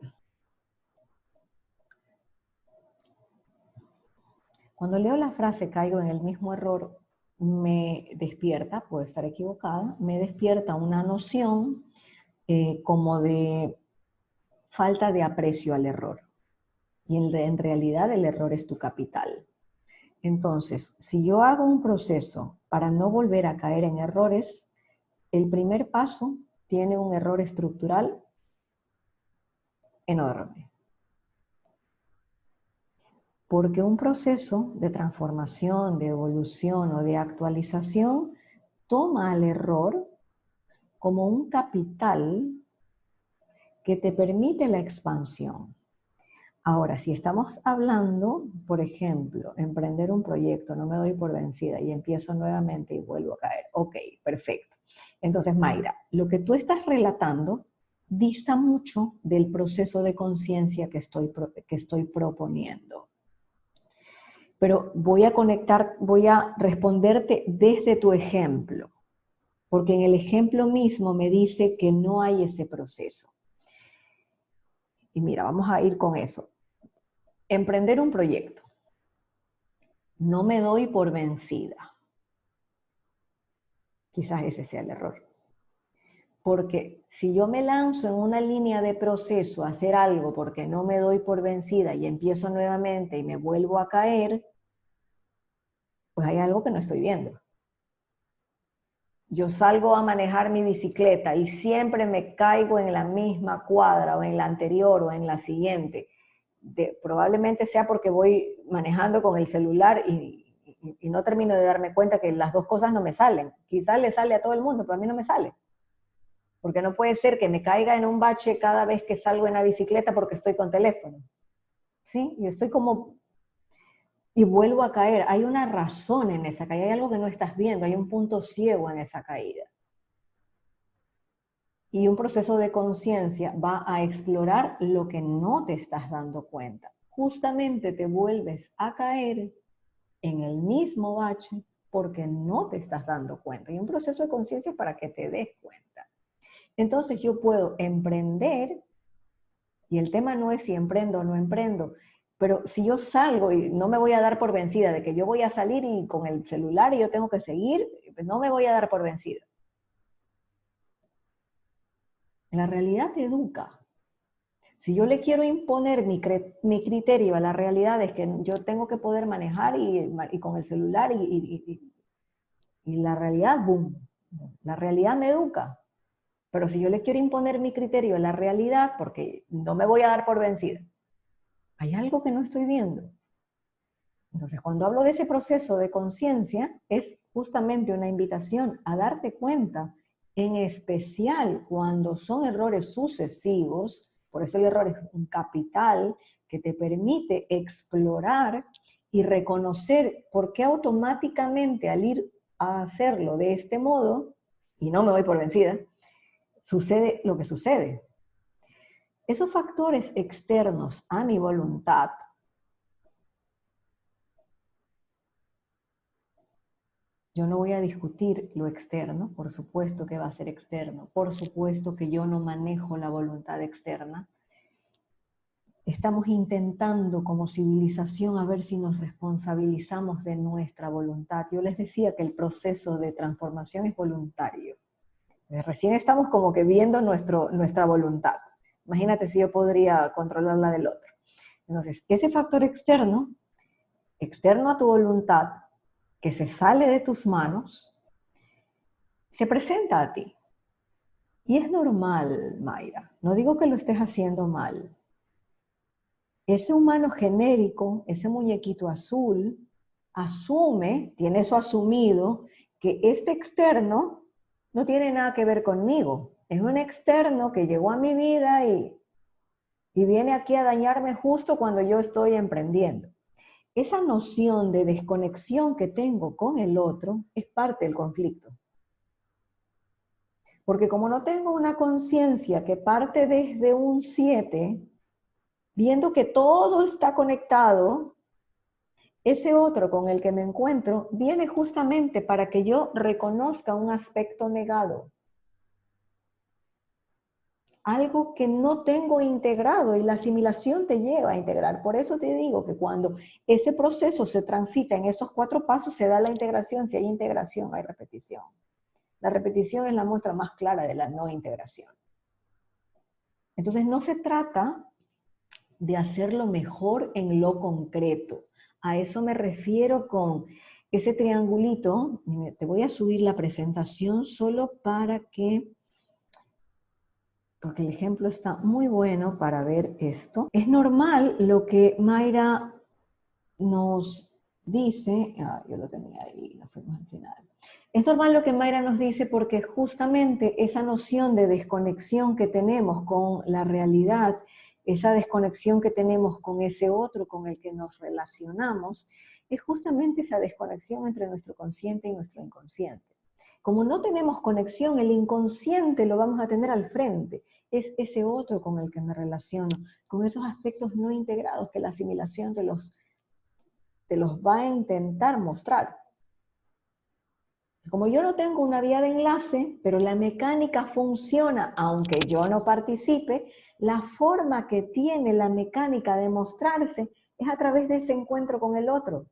Cuando leo la frase caigo en el mismo error, me despierta, puedo estar equivocada, me despierta una noción como de falta de aprecio al error. Y en realidad el error es tu capital. Entonces, si yo hago un proceso para no volver a caer en errores, el primer paso tiene un error estructural enorme. Porque un proceso de transformación, de evolución o de actualización toma al error como un capital que te permite la expansión. Ahora, si estamos hablando, por ejemplo, emprender un proyecto, no me doy por vencida y empiezo nuevamente y vuelvo a caer. Ok, perfecto. Entonces, Mayra, lo que tú estás relatando dista mucho del proceso de conciencia que estoy proponiendo. Pero voy a responderte desde tu ejemplo, porque en el ejemplo mismo me dice que no hay ese proceso. Y mira, vamos a ir con eso. Emprender un proyecto. No me doy por vencida. Quizás ese sea el error. Porque si yo me lanzo en una línea de proceso a hacer algo porque no me doy por vencida y empiezo nuevamente y me vuelvo a caer, pues hay algo que no estoy viendo. Yo salgo a manejar mi bicicleta y siempre me caigo en la misma cuadra o en la anterior o en la siguiente. Probablemente sea porque voy manejando con el celular y no termino de darme cuenta que las dos cosas no me salen. Quizás le sale a todo el mundo, pero a mí no me sale. Porque no puede ser que me caiga en un bache cada vez que salgo en la bicicleta porque estoy con teléfono. ¿Sí? Y estoy como... Y vuelvo a caer. Hay una razón en esa caída, hay algo que no estás viendo, hay un punto ciego en esa caída. Y un proceso de conciencia va a explorar lo que no te estás dando cuenta. Justamente te vuelves a caer en el mismo bache porque no te estás dando cuenta. Y un proceso de conciencia para que te des cuenta. Entonces yo puedo emprender, y el tema no es si emprendo o no emprendo, pero si yo salgo y no me voy a dar por vencida de que yo voy a salir y con el celular y yo tengo que seguir, no me voy a dar por vencida. La realidad te educa. Si yo le quiero imponer mi criterio a la realidad es que yo tengo que poder manejar y con el celular y la realidad, boom. La realidad me educa. Pero si yo le quiero imponer mi criterio a la realidad, porque no me voy a dar por vencida, hay algo que no estoy viendo. Entonces, cuando hablo de ese proceso de conciencia, es justamente una invitación a darte cuenta, en especial cuando son errores sucesivos, por eso el error es un capital que te permite explorar y reconocer por qué automáticamente al ir a hacerlo de este modo, y no me voy por vencida, sucede lo que sucede. Esos factores externos a mi voluntad, yo no voy a discutir lo externo, por supuesto que va a ser externo, por supuesto que yo no manejo la voluntad externa. Estamos intentando como civilización a ver si nos responsabilizamos de nuestra voluntad. Yo les decía que el proceso de transformación es voluntario. Recién estamos como que viendo nuestra voluntad. Imagínate si yo podría controlar la del otro. Entonces, ese factor externo a tu voluntad, que se sale de tus manos, se presenta a ti. Y es normal, Mayra. No digo que lo estés haciendo mal. Ese humano genérico, ese muñequito azul, tiene eso asumido, que este externo no tiene nada que ver conmigo. Es un externo que llegó a mi vida y viene aquí a dañarme justo cuando yo estoy emprendiendo. Esa noción de desconexión que tengo con el otro es parte del conflicto. Porque como no tengo una conciencia que parte desde un 7, viendo que todo está conectado, ese otro con el que me encuentro viene justamente para que yo reconozca un aspecto negado. Algo que no tengo integrado, y la asimilación te lleva a integrar. Por eso te digo que cuando ese proceso se transita en esos 4 pasos, se da la integración. Si hay integración, hay repetición. La repetición es la muestra más clara de la no integración. Entonces no se trata de hacerlo mejor en lo concreto. A eso me refiero con ese triangulito. Te voy a subir la presentación solo para que, porque el ejemplo está muy bueno para ver esto. Es normal lo que Mayra nos dice, yo lo tenía ahí, lo fuimos al final. Es normal lo que Mayra nos dice porque justamente esa noción de desconexión que tenemos con la realidad, esa desconexión que tenemos con ese otro con el que nos relacionamos, es justamente esa desconexión entre nuestro consciente y nuestro inconsciente. Como no tenemos conexión, el inconsciente lo vamos a tener al frente. Es ese otro con el que me relaciono, con esos aspectos no integrados que la asimilación te los va a intentar mostrar. Como yo no tengo una vía de enlace, pero la mecánica funciona, aunque yo no participe, la forma que tiene la mecánica de mostrarse es a través de ese encuentro con el otro,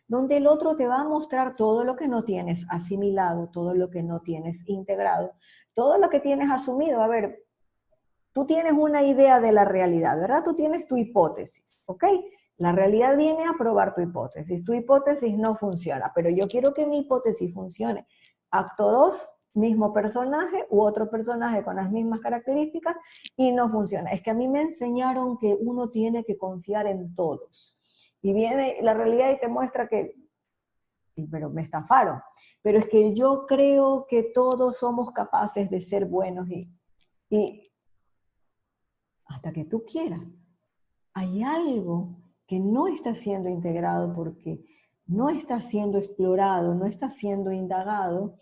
donde el otro te va a mostrar todo lo que no tienes asimilado, todo lo que no tienes integrado, todo lo que tienes asumido. A ver, tú tienes una idea de la realidad, ¿verdad? Tú tienes tu hipótesis, ¿ok? La realidad viene a probar tu hipótesis. Tu hipótesis no funciona, pero yo quiero que mi hipótesis funcione. Acto 2, mismo personaje u otro personaje con las mismas características y no funciona. Es que a mí me enseñaron que uno tiene que confiar en todos. Y viene la realidad y te muestra que, pero me estafaron. Pero es que yo creo que todos somos capaces de ser buenos y hasta que tú quieras. Hay algo que no está siendo integrado porque no está siendo explorado, no está siendo indagado,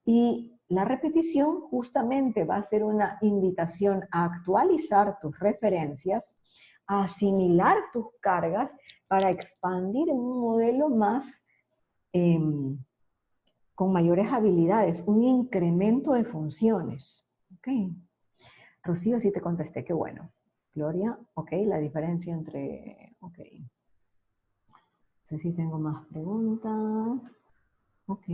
y la repetición justamente va a ser una invitación a actualizar tus referencias, a asimilar tus cargas para expandir en un modelo más con mayores habilidades, un incremento de funciones. ¿Okay? Rocío, sí te contesté, qué bueno. Gloria, ok, la diferencia entre, ok. No sé si tengo más preguntas. Ok.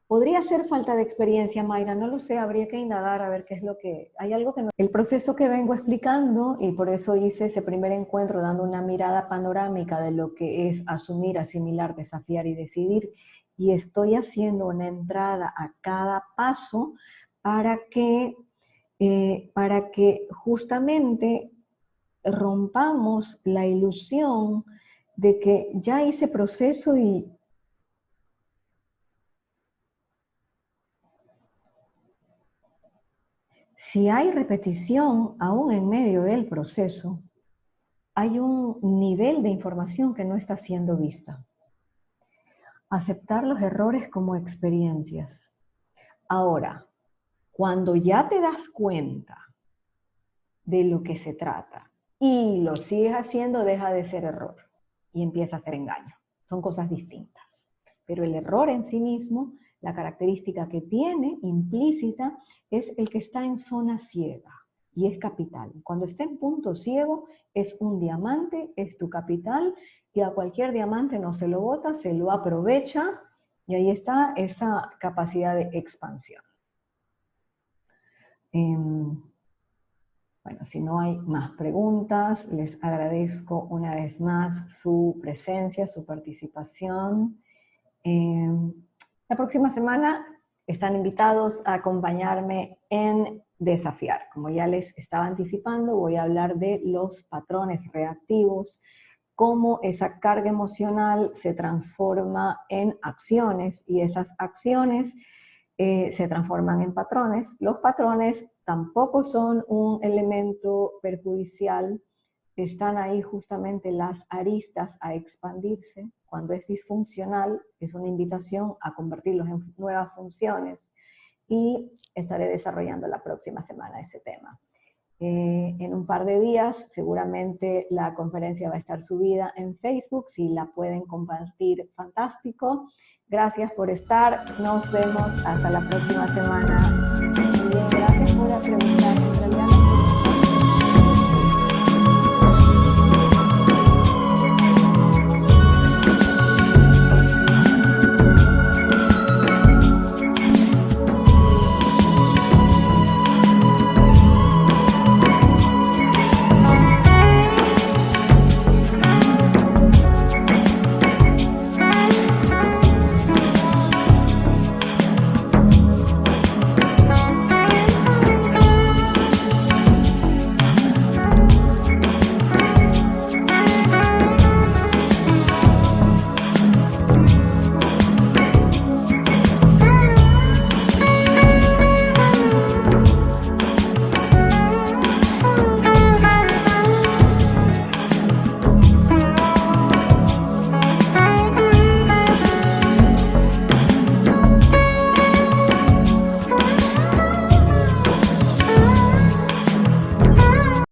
Podría ser falta de experiencia, Mayra, no lo sé, habría que indagar a ver qué es lo que... Hay algo que no... El proceso que vengo explicando, y por eso hice ese primer encuentro dando una mirada panorámica de lo que es asumir, asimilar, desafiar y decidir, y estoy haciendo una entrada a cada paso para que justamente rompamos la ilusión de que ya hice proceso y si hay repetición aún en medio del proceso, hay un nivel de información que no está siendo vista. Aceptar los errores como experiencias. Ahora, cuando ya te das cuenta de lo que se trata y lo sigues haciendo, deja de ser error y empieza a ser engaño. Son cosas distintas. Pero el error en sí mismo, la característica que tiene implícita es el que está en zona ciega y es capital. Cuando está en punto ciego es un diamante, es tu capital y a cualquier diamante no se lo bota, se lo aprovecha y ahí está esa capacidad de expansión. Bueno, si no hay más preguntas, les agradezco una vez más su presencia, su participación. La próxima semana están invitados a acompañarme en Desafiar. Como ya les estaba anticipando, voy a hablar de los patrones reactivos, cómo esa carga emocional se transforma en acciones y esas acciones se transforman en patrones. Los patrones tampoco son un elemento perjudicial, están ahí justamente las aristas a expandirse. Cuando es disfuncional, es una invitación a convertirlos en nuevas funciones y estaré desarrollando la próxima semana ese tema. En un par de días seguramente la conferencia va a estar subida en Facebook, si la pueden compartir, fantástico. Gracias por estar, nos vemos hasta la próxima semana. Muy bien, gracias por preguntar.